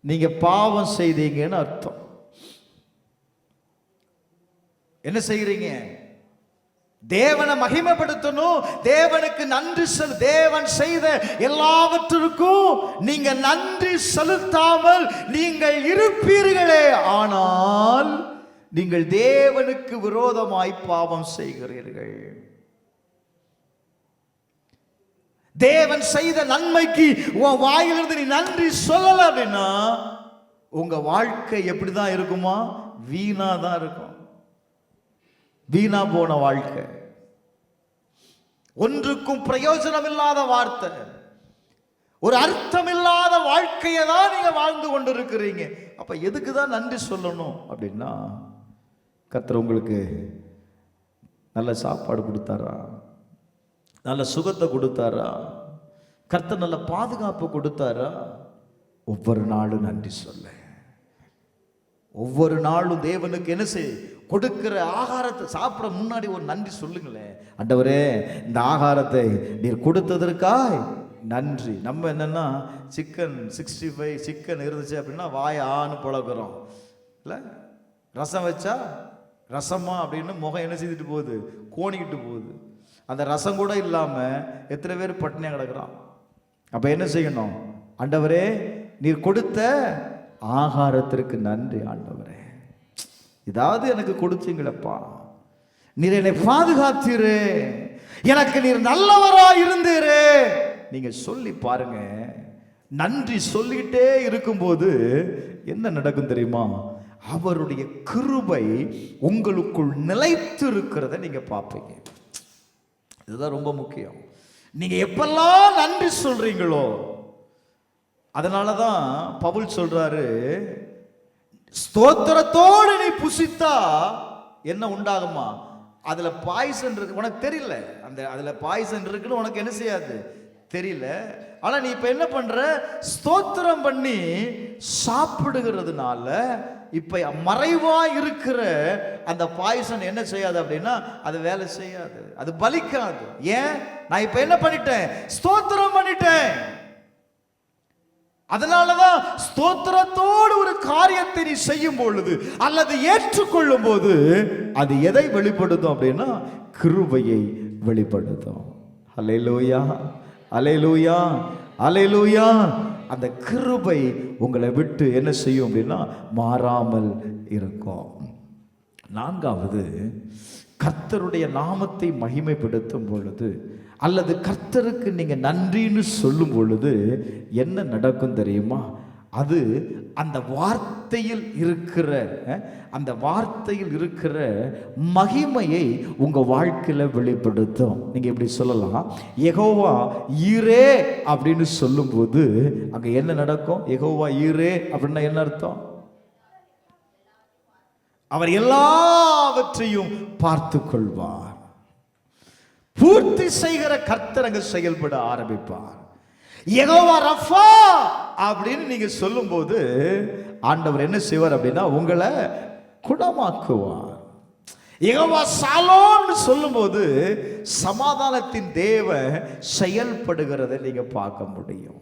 [SPEAKER 1] நீங்க பாவம் செய்தீங்கன்னு அர்த்தம். என்ன செய்கிறீங்க? தேவனை மகிமைப்படுத்தணும், தேவனுக்கு நன்றி தேவன் செய்த எல்லாவற்றிற்கும் நீங்க நன்றி செலுத்தாமல் நீங்கள் இருப்பீர்களே, ஆனால் நீங்கள் தேவனுக்கு விரோதமாய் பாவம் செய்கிறீர்கள். தேவன் செய்த நன்மைக்கு உன் வாயிலிருந்து நீ நன்றி சொல்லல அப்படின்னா உங்க வாழ்க்கை எப்படிதான் இருக்குமா? வீணா தான் இருக்கும். வீணா போன வாழ்க்கை, ஒன்றுக்கும் பிரயோஜனம் இல்லாத வார்த்தை, ஒரு அர்த்தம் இல்லாத வாழ்க்கையை தான் நீங்க வாழ்ந்து கொண்டிருக்கிறீங்க. அப்ப எதுக்கு தான் நன்றி சொல்லணும் அப்படின்னா, கர்த்தர் உங்களுக்கு நல்ல சாப்பாடு கொடுத்தாரா, நல்ல சுகத்தை கொடுத்தாரா, கர்த்தர் நல்ல பாதுகாப்பு கொடுத்தாரா, ஒவ்வொரு நாளும் நன்றி சொல்ல. ஒவ்வொரு நாளும் தேவனுக்கு என்ன செய் கொடுக்கிற ஆகாரத்தை சாப்பிட முன்னாடி ஒரு நன்றி சொல்லுங்களேன். ஆண்டவரே, இந்த ஆகாரத்தை நீர் கொடுத்ததற்காய் நன்றி. நம்ம என்னன்னா சிக்கன் 65 சிக்கன் இருந்துச்சு அப்படின்னா வாயை ஆன்னு புழக்கிறோம் இல்லை, ரசம் வச்சா ரசமா அப்படின்னு முகம் என்ன செய்துட்டு போகுது, கோணிக்கிட்டு போகுது. அந்த ரசம் கூட இல்லாமல் எத்தனை பேர் பட்டினியாக கிடக்குறான். அப்போ என்ன செய்யணும்? ஆண்டவரே, நீர் கொடுத்த ஆகாரத்திற்கு நன்றி ஆண்டவரே, இதாவது எனக்கு கொடுத்தீங்களப்பா, நீர் என்னை பாதுகாத்தீரு, எனக்கு நீர் நல்லவரா இருந்தீரு. நீங்க சொல்லி பாருங்க. நன்றி சொல்லிட்டே இருக்கும்போது என்ன நடக்கும் தெரியுமா? அவருடைய கிருபை உங்களுக்குள் நிலைத்து இருக்கிறத நீங்க பார்ப்பீங்க. இதுதான் ரொம்ப முக்கியம். நீங்க எப்பெல்லாம் நன்றி சொல்றீங்களோ, அதனாலதான் பவுல் சொல்றாரு, ஸ்தோத்திரத்தோடு நீ புசித்தா என்ன உண்டாகுமா? அதுல பாய்சன் இருக்கு, உனக்கு தெரியல. அந்த அதுல பாய்சன் இருக்குன்னு உனக்கு என்ன செய்யாது, தெரியல. ஆனா நீ இப்ப என்ன பண்ற? ஸ்தோத்திரம் பண்ணி சாப்பிடுகிறதுனால இப்ப மறைவா இருக்கிற அந்த பாய்சன் என்ன செய்யாது அப்படின்னா அது வேலை செய்யாது, அது பலிக்காது. ஏன்? நான் இப்ப என்ன பண்ணிட்டேன்? ஸ்தோத்திரம் பண்ணிட்டேன். அதனாலதான் ஸ்தோத்திரத்தோடு ஒரு காரியத்தை நீ செய்யும் பொழுது அல்லது ஏற்றுக்கொள்ளும் போது அது எதை வெளிப்படுத்தும் அப்படின்னா கிருபையை வெளிப்படுத்தும். அல்லேலூயா, அல்லேலூயா, அல்லேலூயா. அந்த கிருபை உங்களை விட்டு என்ன செய்யும் அப்படின்னா மாறாமல் இருக்கும். நான்காவது, கர்த்தருடைய நாமத்தை மகிமைப்படுத்தும் பொழுது அல்லது கர்த்தருக்கு நீங்க நன்றின்னு சொல்லும் பொழுது என்ன நடக்கும் தெரியுமா? அது அந்த வார்த்தையில் இருக்கிற மகிமையை உங்க வாழ்க்கையில வெளிப்படுத்தும். நீங்க எப்படி சொல்லலாம்? யெகோவா ஈரே அப்படின்னு சொல்லும் போது அங்க என்ன நடக்கும்? யெகோவா ஈரே அப்படின்னா என்ன அர்த்தம்? அவர் எல்லாவற்றையும் பார்த்து கொள்வார். பூர்த்தி செய்கிற கர்த்தர் அங்க செயல்பட ஆரம்பிப்பார். யெகோவா ரஃபா அப்படின்னு நீங்க சொல்லும் போது ஆண்டவர் என்ன செய்வார் அப்படின்னா உங்களை குணமாக்குவார். யெகோவா ஷாலோம்னு சொல்லும் போது சமாதானத்தின் தேவன் செயல்படுகிறதை நீங்க பார்க்க முடியும்.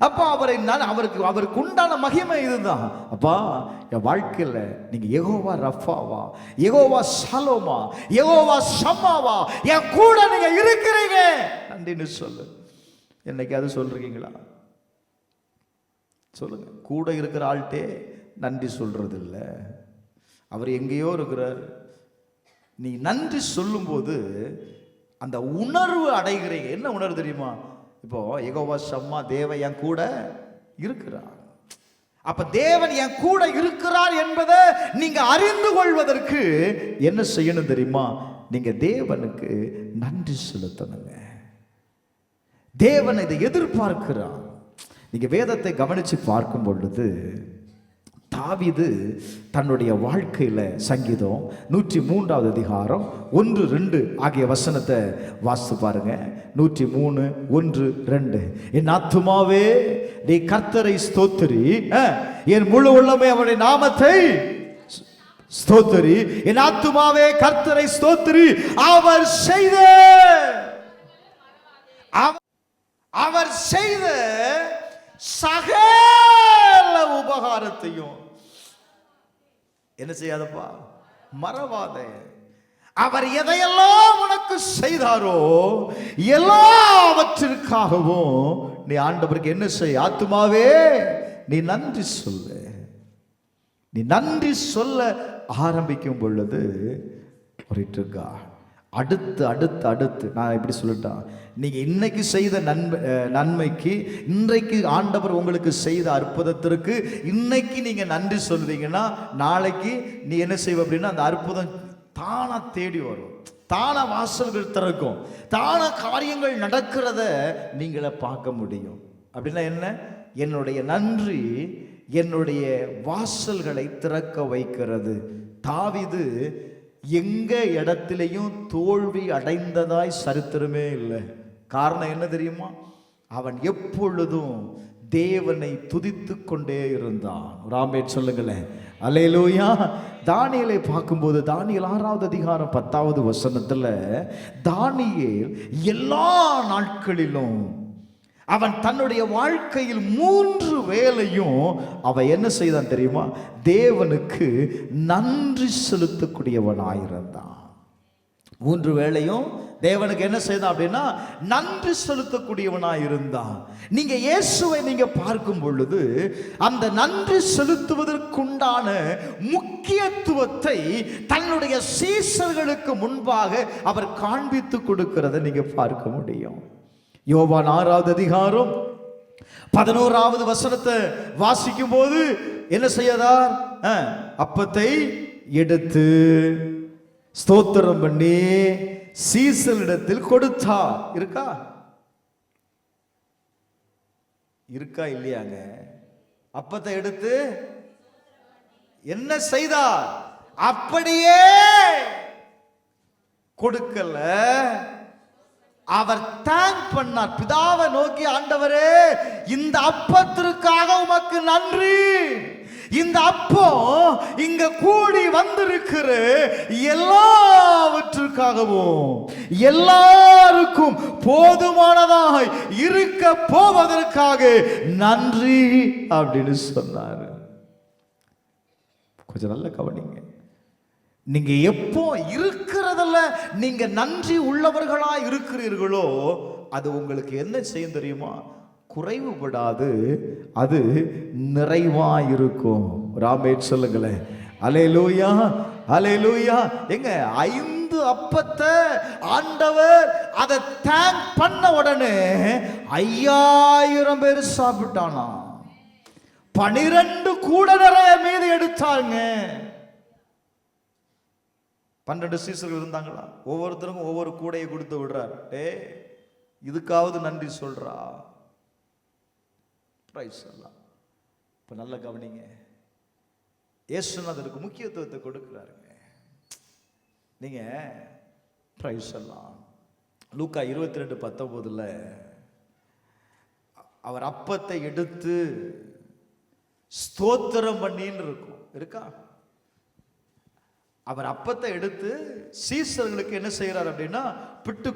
[SPEAKER 1] அப்பா அவருக்கு உண்டான மகிமை இதுதான். அப்பா என் வாழ்க்கையில் நீங்க யெகோவா ரஃபாவா, யெகோவா ஷாலோமா, யெகோவா ஷம்மாவா என் கூட நீங்க இருக்கிறீங்க, நன்றின்னு சொல்லு. என்னைக்கு அது சொல்றீங்களா? சொல்லுங்க. கூட இருக்கிற ஆள்கிட்டே நன்றி சொல்றது இல்லை, அவர் எங்கேயோ இருக்கிறார். நீ நன்றி சொல்லும் போது அந்த உணர்வு அடைகிறீங்க. என்ன உணர்வு தெரியுமா? இப்போ யெகோவா ஷம்மா, தேவன் என் கூட இருக்கிறார். அப்ப தேவன் என் கூட இருக்கிறார் என்பதை நீங்க அறிந்து கொள்வதற்கு என்ன செய்யணும் தெரியுமா? நீங்க தேவனுக்கு நன்றி செலுத்தணுங்க. தேவன் இதை எதிர்பார்க்கிறார். நீங்க வேதத்தை கவனிச்சு பார்க்கும் பொழுது தாவீது தன்னுடைய வாழ்க்கையில சங்கீதம் 103வது அதிகாரம் 1, 2 ஆகிய வசனத்தை வாசித்து பாருங்க. 103, 1, 2. என் ஆத்துமாவே நீ கர்த்தரை ஸ்தோத்திரி, என் முழு உள்ளமே அவருடைய நாமத்தை ஸ்தோத்திரி. என் ஆத்துமாவே கர்த்தரை ஸ்தோத்திரி, அவர் செய்த சகல உபகாரத்தையும் என்ன செய்யாதப்பா, மறவாதே. அவர் எதையெல்லாம் உனக்கு செய்தாரோ எல்லாவற்றிற்காகவும் நீ ஆண்டவருக்கு என்ன செய்? ஆத்துமாவே நீ நன்றி சொல்லு. நீ நன்றி சொல்ல ஆரம்பிக்கும் பொழுது அடுத்து அடுத்து அடுத்து நான் எப்படி சொல்லிட்டேன், நீங்க இன்னைக்கு செய்த நன்மைக்கு, இன்றைக்கு ஆண்டவர் உங்களுக்கு செய்த அற்புதத்திற்கு இன்னைக்கு நீங்க நன்றி சொல்வீங்கன்னா, நாளைக்கு நீ என்ன செய்வ அப்படின்னா அந்த அற்புதம் தானா தேடி வரும், தானா வாசல்கள் திறக்கும், தானா காரியங்கள் நடக்கிறத நீங்கள பார்க்க முடியும். அப்படின்னா என்ன? என்னுடைய நன்றி என்னுடைய வாசல்களை திறக்க வைக்கிறது. தாவீது எங்க இடத்திலையும் தோல்வி அடைந்ததாய் சரித்திரமே இல்லை. காரணம் என்ன தெரியுமா? அவன் எப்பொழுதும் தேவனை துதித்து கொண்டே இருந்தான். ராமேட் சொல்லுங்களேன், அல்லேலூயா. தானியேலை பார்க்கும்போது தானியேல் 6வது அதிகாரம் 10வது வசனத்துல தானியேல் எல்லா நாட்களிலும் அவன் தன்னுடைய வாழ்க்கையில் 3 வேளையும் அவன் என்ன செய்தான் தெரியுமா? தேவனுக்கு நன்றி செலுத்தக்கூடியவனாயிருந்தான். 3 வேளையும் தேவனுக்கு என்ன செய்தான் அப்படின்னா நன்றி செலுத்தக்கூடியவனாயிருந்தான். நீங்க இயேசுவை நீங்க பார்க்கும் பொழுது அந்த நன்றி செலுத்துவதற்குண்டான முக்கியத்துவத்தை தன்னுடைய சீஷர்களுக்கு முன்பாக அவர் காண்பித்து கொடுக்கிறத நீங்க பார்க்க முடியும். யோவான் 6வது அதிகாரம் 11வது வசனத்தை வாசிக்கும் போது என்ன செய்யதார்? அப்பத்தை எடுத்து ஸ்தோத்திரம் பண்ணி சீசரிடத்தில் கொடுத்தார். இருக்கா இல்லையாங்க? அப்பத்தை எடுத்து என்ன செய்தார்? அப்படியே கொடுக்கல, அவர் தேங்க் பண்ணார். பிதாவை நோக்கி, ஆண்டவரே இந்த அப்பத்திற்காக உமக்கு நன்றி, இந்த அப்பம் இங்க கூடி வந்திருக்கிற எல்லாவற்றுக்காகவும் எல்லாருக்கும் போதுமானதாய் இருக்க போவதற்காக நன்றி அப்படின்னு சொன்னார். கொஞ்சம் நல்ல கவனிங்க. நீங்க எப்போ இருக்கிறதுல நீங்க நன்றி உள்ளவர்களா இருக்கிறீர்களோ அது உங்களுக்கு என்ன செய்யும் தெரியுமா? குறைவுபடாது, அது நிறைவா இருக்கும். ராமேட் சொல்லுங்களேன், அல்லேலூயா அல்லேலூயா. எங்க 5 அப்பத்தை ஆண்டவர் அதை தேங்க் பண்ண உடனே 5000 பேர் சாப்பிட்டானா. 12 கூட நிறைய மீதி எடுத்தாங்க. 12 சீசர்கள் இருந்தாங்களா? ஒவ்வொருத்தருக்கும் ஒவ்வொரு கூடையை கொடுத்து விடுறார். இதுக்காவது நன்றி சொல்றா. இப்ப நல்ல கவனிங்க, இயேசுநாதருக்கு முக்கியத்துவத்தை கொடுக்கிறாருங்க. நீங்க பிரைஸ் எல்லாம் லூக்கா 22:19 அவர் அப்பத்தை எடுத்து ஸ்தோத்திரம் பண்ணின்னு இருக்கும். இருக்கா? அவர் அப்பத்தை எடுத்து சீசர்களுக்கு என்ன செய்யறார் அப்படின்னா பிட்டு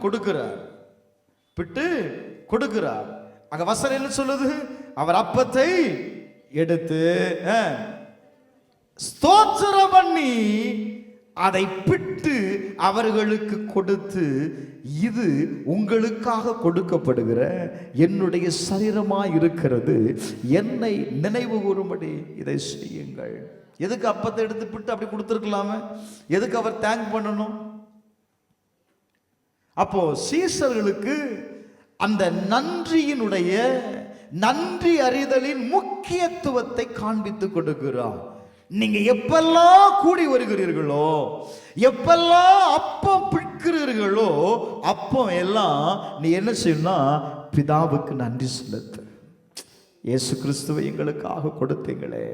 [SPEAKER 1] கொடுக்கிறார். அங்க வசனம் என்ன சொல்லுது? அவர் அப்பத்தை எடுத்து ஸ்தோத்திரம் பண்ணி அதை பிட்டு அவர்களுக்கு கொடுத்து, இது உங்களுக்காக கொடுக்கப்படுகிற என்னுடைய சரீரமாய் இருக்கிறது, என்னை நினைவு கூறும்படி இதை செய்யுங்கள். எதுக்கு அப்பத்தை எடுத்து பிட்டு அப்படி கொடுத்துருக்கலாமே? எதுக்கு அவர் தேங்க் பண்ணணும்? அப்போ சீசர்களுக்கு அந்த நன்றியினுடைய நன்றி அறிதலின் முக்கியத்துவத்தை காண்பித்து கொடுக்கிறார். நீங்க எப்பெல்லாம் கூடி வருகிறீர்களோ, எப்பெல்லாம் அப்பம் பிடிக்கிறீர்களோ, அப்போ எல்லாம் நீ என்ன செய்யணும்னா பிதாவுக்கு நன்றி செலுத்து. இயேசு கிறிஸ்துவை எங்களுக்காக கொடுத்தீங்களே,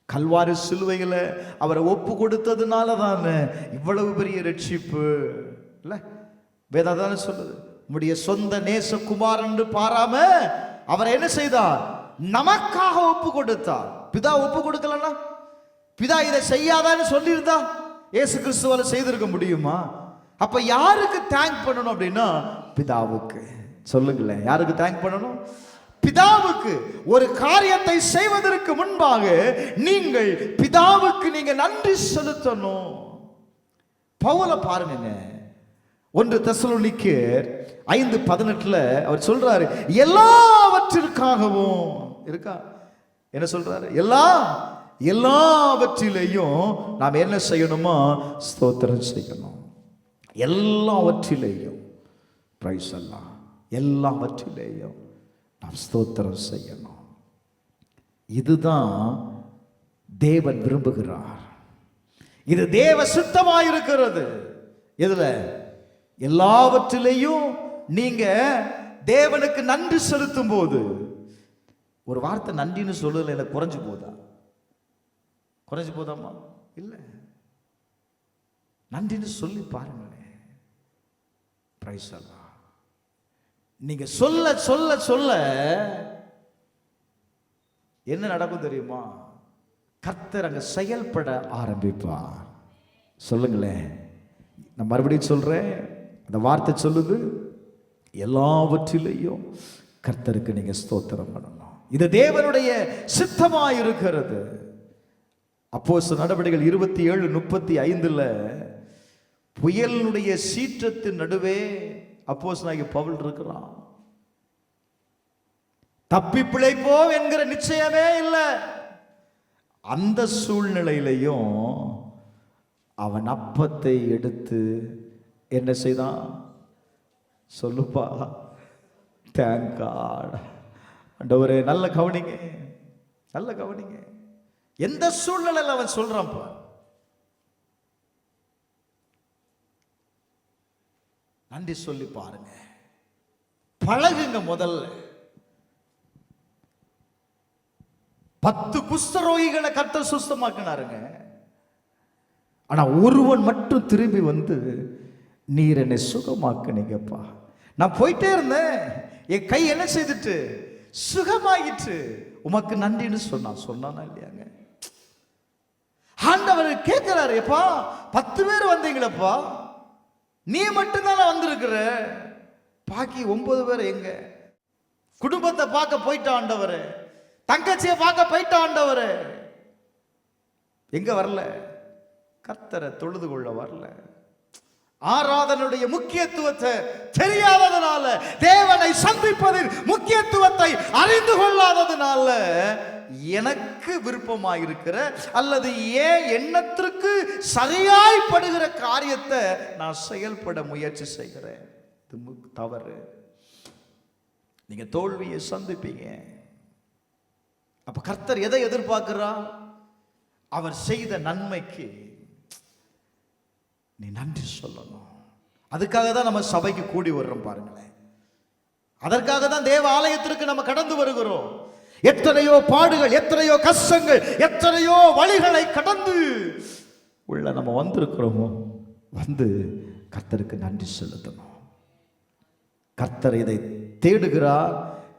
[SPEAKER 1] கல்வாரி சிலுவையில அவரை ஒப்பு கொடுத்ததுனால தானே இவ்வளவு பெரிய ரட்சிப்பு. இல்ல வேதம் தானே சொல்லுது, உம்முடைய சொந்த நேச குமாரன் என்று பாராம அவர் என்ன செய்தார்? நமக்காக ஒப்பு கொடுத்தார். பிதா ஒப்பு கொடுக்கலன்னா, பிதா இதை செய்யாதான்னு சொல்லியிருந்தா இயேசு கிறிஸ்துவால செய்திருக்க முடியுமா? அப்ப யாருக்கு தேங்க் பண்ணணும் அப்படின்னா பிதாவுக்கு. சொல்லுங்களேன், யாருக்கு தேங்க் பண்ணணும்? பிதாவுக்கு. ஒரு காரியத்தை செய்வதற்கு முன்பாக நீங்கள் பிதாவுக்கு நீங்க நன்றி செலுத்தணும். பவுலை பாருங்க, 1 தெசலோனிக்கேயர் 5:18 அவர் சொல்றாரு, எல்லாவற்றிற்காகவும் இருக்கா, என்ன சொல்றாரு, எல்லாவற்றிலேயும் நாம் என்ன செய்யணுமா, ஸ்தோத்திரம் செய்யணும். எல்லாவற்றிலேயும், பிரைஸ் எல்லாம், எல்லாவற்றிலேயும் நாம் ஸ்தோத்திரம் செய்யணும். இதுதான் தேவன் விரும்புகிறார். இது தேவ சித்தமாயிருக்கிறது. எதுல? எல்லாவற்றிலேயும் நீங்க தேவனுக்கு நன்றி செலுத்தும் போது, ஒரு வார்த்தை நன்றின்னு சொல்லுதல எனக்கு குறைஞ்சு போதா? குறைஞ்சு போதாமா? இல்லை, நன்றின்னு சொல்லி பாருங்களேன். பிரைஸ் எல்லாம் நீங்க சொல்ல சொல்ல சொல்ல என்ன நடக்கும் தெரியுமா? கர்த்தர் அங்க செயல்பட ஆரம்பிப்பார். சொல்லுங்களேன், நான் மறுபடியும் சொல்றேன், அந்த வார்த்தை சொல்லுது, எல்லாவற்றிலேயும் கர்த்தருக்கு நீங்க ஸ்தோத்திரம் பண்ணணும். இது தேவனுடைய சித்தமாயிருக்கிறது. அப்போஸ்தலர் நடவடிக்கைகள் 27:35 புயலினுடைய சீற்றத்தின் நடுவே அப்போஸ்தலனாகிய பவுல் இருக்கிறான். தப்பி பிழைப்போம் என்கிற நிச்சயமே இல்லை. அந்த சூழ்நிலையிலையும் அவன் அப்பத்தை எடுத்து என்ன செய்தான்? சொல்லுப்பா, தேங்க் காட். ஆண்டவரே, நல்ல கவனிங்க, நல்ல கவனிங்க. எந்த சூழ்நிலையில் அவன் சொல்றான்ப்பா, நன்றி சொல்லி பாருங்க, பழகுங்க. முதல்ல 10 குஷ்டரோகிகளை கர்த்தர் சுஸ்தமாக்கினாருங்க. ஆனா ஒருவன் மட்டும் திரும்பி வந்து, நீர் என்னை சுகமாக்குனீங்கப்பா, நான் போயிட்டே இருந்தேன், என் கை என்ன செய்துட்டு? சுகமாயிற்று, உமக்கு நன்றின்னு சொன்னானா இல்லையாங்க? ஆண்டவர் கேட்கிறாரு, எப்பா 10 பேர் வந்தீங்களப்பா, நீ மட்டும்தானே வந்திருக்கிற, பாக்கி 9 பேர் எங்க? குடும்பத்தை பார்க்க போயிட்ட ஆண்டவரே, தங்கச்சியை பார்க்க போயிட்ட ஆண்டவரே, எங்க வரல? கர்த்தரை தொழுது கொள்ள வரல. ஆராதனுடைய முக்கியத்துவத்தை தெரியாததுனால, தேவனை சந்திப்பதில் முக்கியத்துவத்தை அறிந்து கொள்ளாததுனால, எனக்கு விருப்பமாயிருக்கிற அல்லது ஏன் எண்ணத்திற்கு சரியாய்ப்படுகிற காரியத்தை நான் செயல்பட முயற்சி செய்கிறேன். இது தவறு. நீங்க தோல்வியை சந்திப்பீங்க. அப்ப கர்த்தர் எதை எதிர்பார்க்கிறார்? அவர் செய்த நன்மைக்கு நீ நன்றி சொல்லணும். அதுக்காக தான் நம்ம சபைக்கு கூடி வர்றோம் பாருங்களேன். அதற்காக தான் தேவ ஆலயத்திற்கு நம்ம கடந்து வருகிறோம். எத்தனையோ பாடுகள், எத்தனையோ கஷ்டங்கள், எத்தனையோ வழிகளை கடந்து உள்ள நம்ம வந்திருக்கிறோமோ, வந்து கர்த்தருக்கு நன்றி செலுத்தணும். கர்த்தர் இதை தேடுகிறார்,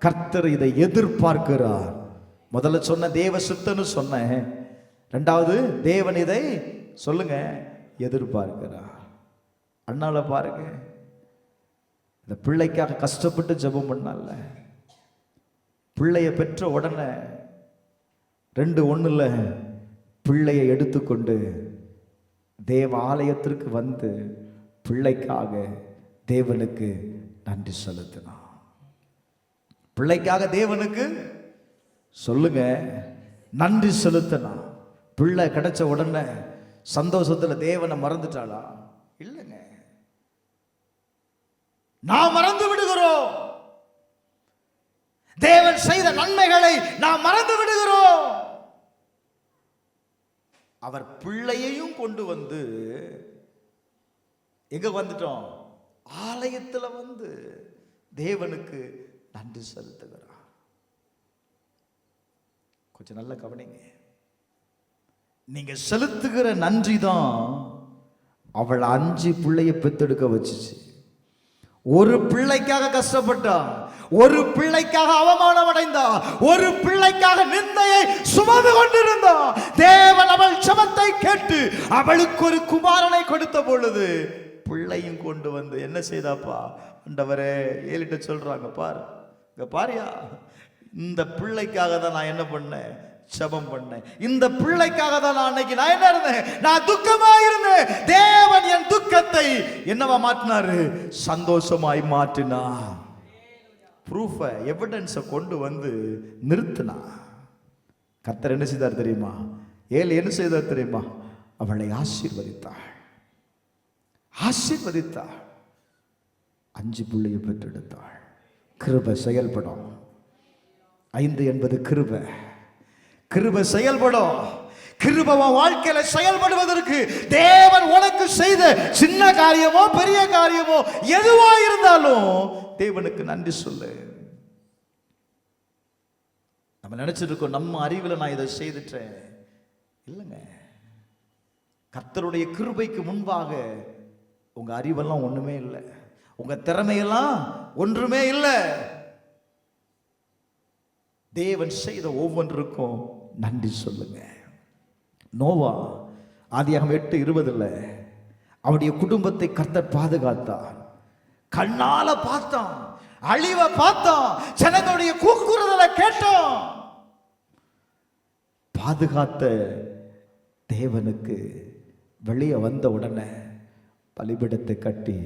[SPEAKER 1] கர்த்தர் இதை எதிர்பார்க்கிறார். முதல்ல சொன்ன தேவ சித்தன்னு சொன்னேன். 2வது தேவன் இதை சொல்லுங்க எதிர்பார்க்கிறார். அண்ணால பாருங்க, இந்த பிள்ளைக்காக கஷ்டப்பட்டு ஜெபம் பண்ணால, பிள்ளைய பெற்ற உடனே 2:1 பிள்ளையை எடுத்துக்கொண்டு தேவ ஆலயத்திற்கு வந்து பிள்ளைக்காக தேவனுக்கு நன்றி செலுத்தினான். பிள்ளைக்காக தேவனுக்கு சொல்லுங்க நன்றி செலுத்தினான். பிள்ளை கிடைச்ச உடனே சந்தோஷத்துல தேவனை மறந்துட்டாளா? இல்லைங்க, நாம் மறந்து விடுகிறோம். தேவன் செய்த நன்மைகளை நாம் மறந்து விடுகிறோம். அவர் பிள்ளையையும் கொண்டு வந்து எங்க வந்துட்டோம்? ஆலயத்தில் வந்து தேவனுக்கு நன்றி செலுத்துகிறார். கொஞ்சம் நல்ல கவனிங்க. நீங்க செலுத்துகிற நன்றி தான் அவள் 5 பிள்ளைய பெத்தெடுக்க வச்சுச்சு. ஒரு பிள்ளைக்காக கஷ்டப்பட்டா, ஒரு பிள்ளைக்காக அவமானம் அடைந்தா, ஒரு பிள்ளைக்காக நிந்தையை சுமந்து கொண்டிருந்தா. தேவன் அவள் ஜெபத்தை கேட்டு அவளுக்கு ஒரு குமாரனை கொடுத்த பொழுது பிள்ளையும் கொண்டு வந்து என்ன செய்தாப்பா? ஆண்டவரே, ஏலிட்ட சொல்றாங்க, பாரு இங்க பாரியா, இந்த பிள்ளைக்காக தான் நான் என்ன பண்ணேன்? ஜெபம் பண்ணேன். இந்த பிள்ளைக்காக தான் நான் அன்னைக்கு நான் என்ன இருந்தேன், நான் துக்கமா இருந்தேன். தேவன் என் துக்கத்தை என்னவா மாற்றினாரு, சந்தோஷமாய் மாற்றினா. ப்ரூஃப எவிடன்ஸை கொண்டு வந்து நிறுத்தினா. கர்த்தர் என்ன செய்தார் தெரியுமா, ஏல் என்ன செய்தார் தெரியுமா, அவளை ஆசீர்வதித்தாள். ஆசீர்வதித்தாள். 5 பிள்ளையை பெற்றெடுத்தாள். கிருபை செயல்படும். 5 என்பது கிருபை. கிருபை செயல்படும். கிருபை வாழ்க்கையில செயல்படுவதற்கு தேவன் உனக்கு செய்த சின்ன காரியமோ பெரிய காரியமோ எதுவா இருந்தாலும் தேவனுக்கு நன்றி சொல்லு. நம்ம நினைச்சிருக்கோம் நம்ம அறிவில் நான் இதை செய்துட்டேன். இல்லைங்க, கர்த்தருடைய கிருபைக்கு முன்பாக உங்க அறிவெல்லாம் ஒண்ணுமே இல்லை, உங்க திறமையெல்லாம் ஒன்றுமே இல்லை. தேவன் செய்த ஒவ்வொன்றுக்கும் நன்றி சொல்லுங்க. நோவா ஆதியாகமம் 8:20 அவருடைய குடும்பத்தை கர்த்தர் பாதுகாத்தார். கண்ணால பார்த்தான், அழிவை பார்த்தான், ஜனங்களுடைய கூக்குரலை கேட்டான். பாதுகாத்த தேவனுக்கு வெளியே வந்த உடனே பலிபீடத்தை கட்டி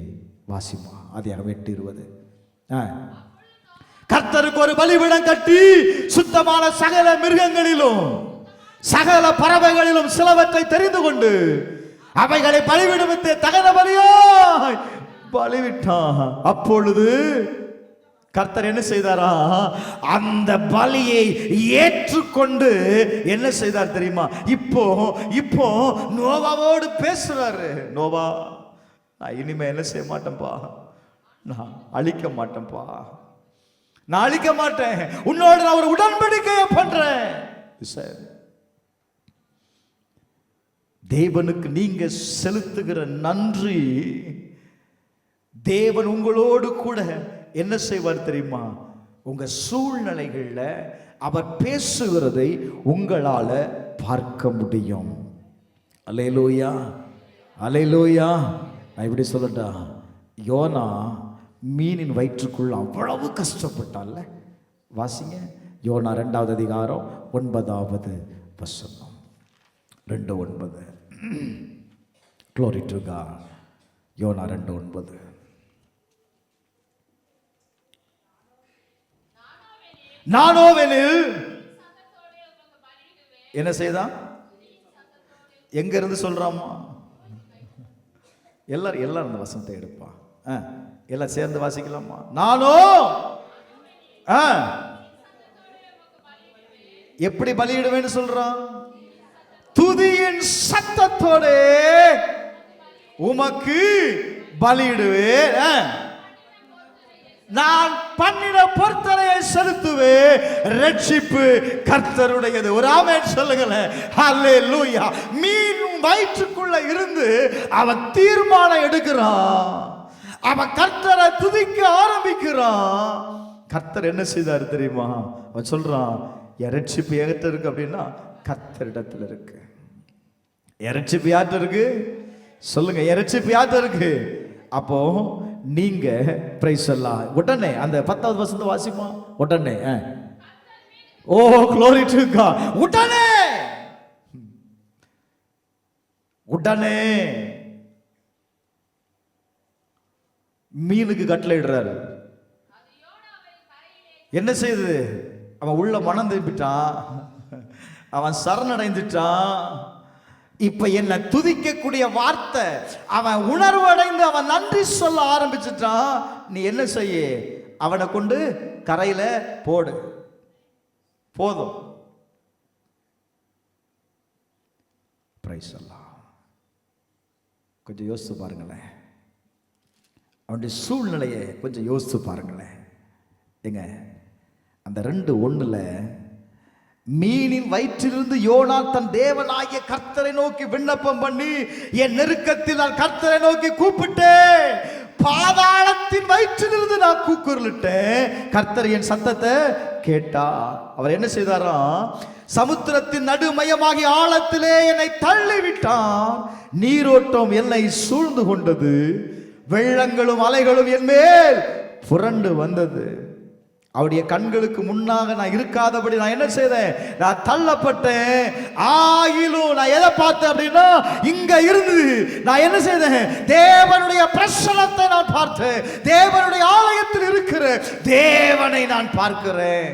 [SPEAKER 1] வாசிமா ஆதியாகமம் 8:20 கர்த்தருக்கு ஒரு பலிபீடம் கட்டி சுத்தமான சகல மிருகங்களிலும் சகல பறவைகளிலும் சிலவற்றை தெரிந்து கொண்டு அவைகளை பலிபீடத்தை தகன பலியாய் பலிவிட்டான். அப்பொழுது கர்த்தர் என்ன செய்தாரா, அந்த பலியை ஏற்றுக்கொண்டு என்ன செய்தார் தெரியுமா, இப்போ நோவாவோடு பேசுறாரு. நோவா, நான் இனிமே என்ன செய்ய மாட்டேன்பா, நான் அழிக்க மாட்டேன்பா, நான் அழிக்க மாட்டேன், உன்னோடு நான் ஒரு உடன்படிக்கையை பண்றேன். தேவனுக்கு நீங்க செலுத்துகிற நன்றி, தேவன் உங்களோடு கூட என்ன செய்வார் தெரியுமா, உங்க சூழ்நிலைகள்ல அவர் பேசுகிறதை உங்களால பார்க்க முடியும். அல்லேலூயா, அல்லேலூயா. நான் இப்படி சொல்லட்டா, யோனா மீனின் வயிற்றுக்குள்ள அவ்வளவு கஷ்டப்பட்டால. வாசிங்க யோனா 2வது அதிகாரம் 9வது வசனம். 2:9. Glory to God. யோனா 2:9. நானோவெனில் என்ன செய்தான், எங்க இருந்து சொல்றாமா, எல்லாரும் இந்த வசனத்தை எடுப்பா, எல்லாம் சேர்ந்து வாசிக்கலாமா. நானோ எப்படி பலியிடுவேன்னு சொல்றான், துதியின் சத்தத்தோட உமக்கு பலியிடுவேன், நான் பண்ணின பொருத்தனையை செலுத்துவே, ரட்சிப்பு கர்த்தருடையது. ஒரு ஆமென் சொல்லுங்களேன். ஹல்லேலூயா. மீன் வயிற்றுக்குள்ள இருந்து அவன் தீர்மானம் எடுக்கிறான், அவன் கர்த்தரை துதிக்க ஆரம்பிக்கிறான். கர்த்தர் என்ன செய்தார் தெரியுமா, அவன் சொல்றான், ரட்சிப்பு என்கிட்ட இருக்கு அப்படின்னா கர்த்தரிடத்துல இருக்கு. ரட்சிப்பு யார்கிட்ட இருக்கு சொல்லுங்க, ரட்சிப்பு யார்கிட்ட இருக்கு. அப்போ நீங்க பிரைஸ் எல்லாம் உடனே அந்த 10வது வசனத்தை வாசிப்பா. உடனே ஓ glory to God. உடனே உடனே மீனுக்கு கட்டளை இடுறாரு. என்ன செய்யுது, அவன் உள்ள மனம் திரும்பிட்டான், அவன் சரணடைந்துட்டான். இப்ப என்ன துதிக்கக்கூடிய வார்த்தை அவன் உணர்வு அடைந்து அவன் நன்றி சொல்ல ஆரம்பிச்சுட்டான். நீ என்ன செய்ய, அவனை கொண்டு கரையில போடு, போதும். பிரைஸ் எல்லாம் கொஞ்சம் யோசித்து பாருங்களேன், அவனுடைய சூழ்நிலையை கொஞ்சம் யோசித்து பாருங்களேன். எங்க அந்த 2:1 மீனின் வயிற்றிலிருந்து யோனா தன் தேவனாகிய கர்த்தரை நோக்கி விண்ணப்பம் பண்ணி, என் நெருக்கத்தில் நான் கர்த்தரை நோக்கி கூப்பிட்டேன், பாதாளத்தின் வயிற்றிலிருந்து நான் கூக்குரலிட்டேன், கர்த்தர் என் சத்தத்தை கேட்டா. அவர் என்ன செய்தாராம், சமுத்திரத்தின் நடுமையமாகி ஆழத்திலே என்னை தள்ளிவிட்டான், நீரோட்டம் என்னை சூழ்ந்து கொண்டது, வெள்ளங்களும் அலைகளும் என் மேல் புரண்டு வந்தது. அவருடைய கண்களுக்கு முன்னாக நான் இருக்காதபடி நான் என்ன செய்தேன்? நான் தள்ளப்பட்டேன். ஆகிலும் நான் எதை பார்த்தேன் அப்படின்னா, இங்க இருந்து நான் என்ன செய்தேன்? தேவனுடைய பிரசன்னத்தை நான் பார்த்தேன். தேவனுடைய ஆலயத்தில் இருக்கிற தேவனை நான் பார்க்கிறேன்.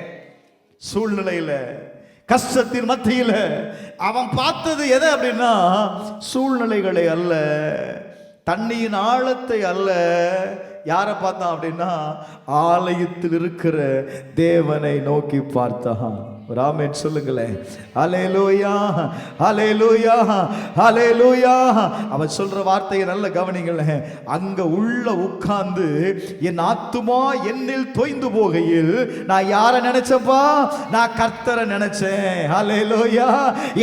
[SPEAKER 1] சூழ்நிலையில, கஷ்டத்தின் மத்தியில அவன் பார்த்தது எதை அப்படின்னா, சூழ்நிலைகளை அல்ல, தண்ணியின் ஆழத்தை அல்ல. யாரை பார்த்தான் அப்படின்னா, ஆலயத்தில் இருக்கிற தேவனை நோக்கி பார்த்தான். ராமேன் சொல்லுங்களேன். ஹல்லேலூயா, ஹல்லேலூயா, ஹல்லேலூயா. அவன் சொல்ற வார்த்தையை நல்ல கவனிங்களேன். அங்க உள்ள உட்கார்ந்து என் ஆத்துமா என்னில் தோய்ந்து போகையில் நான் யாரை நினைச்சப்பா? நான் கர்த்தரை நினைச்சேன். ஹல்லேலூயா.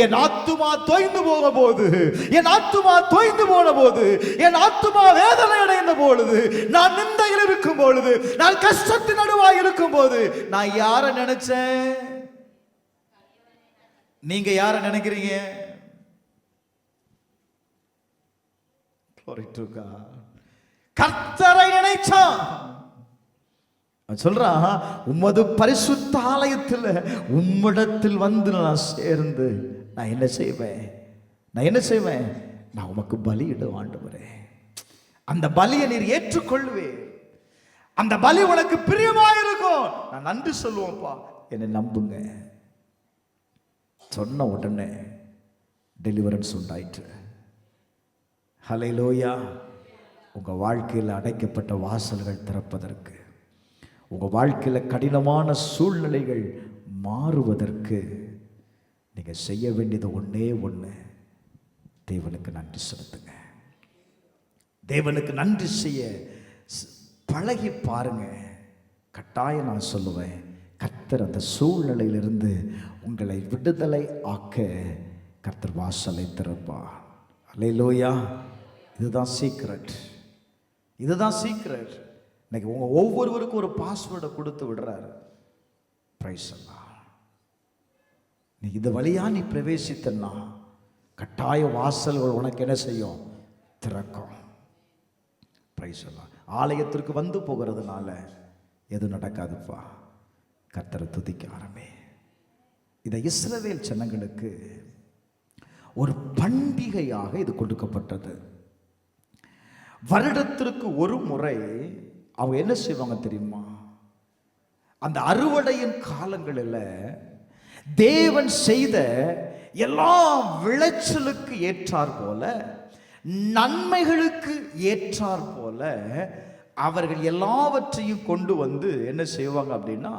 [SPEAKER 1] என் ஆத்துமா தோய்ந்து போக போது, என் ஆத்துமா தோய்ந்து போன போது, என் ஆத்துமா வேதனை அடைந்த பொழுது, நான் நிந்தையில் இருக்கும் பொழுது, நான் கஷ்டத்தின் நடுவாய் இருக்கும் போது நான் யாரை நினைச்சேன்? நீங்க யாரை நினைக்கிறீங்க? கர்த்தரை நினைச்சான். சொல்றான், உமது பரிசுத்த ஆலயத்தில் உம்மிடத்தில் வந்து நான் சேர்ந்து நான் என்ன செய்வேன்? நான் என்ன செய்வேன்? நான் உமக்கு பலியிட ஆண்டவரே. அந்த பலியை நீர் ஏற்றுக்கொள்வே. அந்த பலி உனக்கு பிரியமாயிருக்கும். நான் நன்றி சொல்லுவோம்ப்பா, என்னை நம்புங்க. சொன்ன உடனே டெலிவரன்ஸ் உண்டாயிற்று. ஹல்லேலூயா. உங்க வாழ்க்கையில் அடைக்கப்பட்ட வாசல்கள் திறப்பதற்கு, உங்க வாழ்க்கையில் கடினமான சூழ்நிலைகள் மாறுவதற்கு நீங்க செய்ய வேண்டியது ஒண்ணே ஒண்ணு, தேவனுக்கு நன்றி செலுத்துங்க. தேவனுக்கு நன்றி செய்ய பழகி பாருங்க. கட்டாயம் நான் சொல்லுவேன், கர்த்தர் அந்த சூழ்நிலையிலிருந்து உங்களை விடுதலை ஆக்க கர்த்தர் வாசலை திறப்பார். அல்லேலூயா. இதுதான் சீக்ரெட். இதுதான் சீக்ரெட். இன்னைக்கு உங்க ஒவ்வொருவருக்கும் ஒரு பாஸ்வேர்டை கொடுத்து விடுறாரு. பிரைஸ் எல்லாம். நீ இது வழியா நீ பிரவேசித்தன்னா கட்டாய வாசல்கள் உனக்கு என்ன செய்யும்? திறக்கும். பிரைஸ் எல்லாம். ஆலயத்திற்கு வந்து போகிறதுனால எதுவும் நடக்காதுப்பா. கர்த்தரை துதிக்க ஆரம்பி. இதை இஸ்ரவேல் ஜனங்களுக்கு ஒரு பண்டிகையாக இது கொடுக்கப்பட்டது. வருடத்திற்கு ஒரு முறை அவங்க என்ன செய்வாங்க தெரியுமா? அந்த அறுவடையின் காலங்களில் தேவன் செய்த எல்லா விளைச்சலுக்கு ஏற்றார் போல, நன்மைகளுக்கு ஏற்றார் போல அவர்கள் எல்லாவற்றையும் கொண்டு வந்து என்ன செய்வாங்க அப்படின்னா,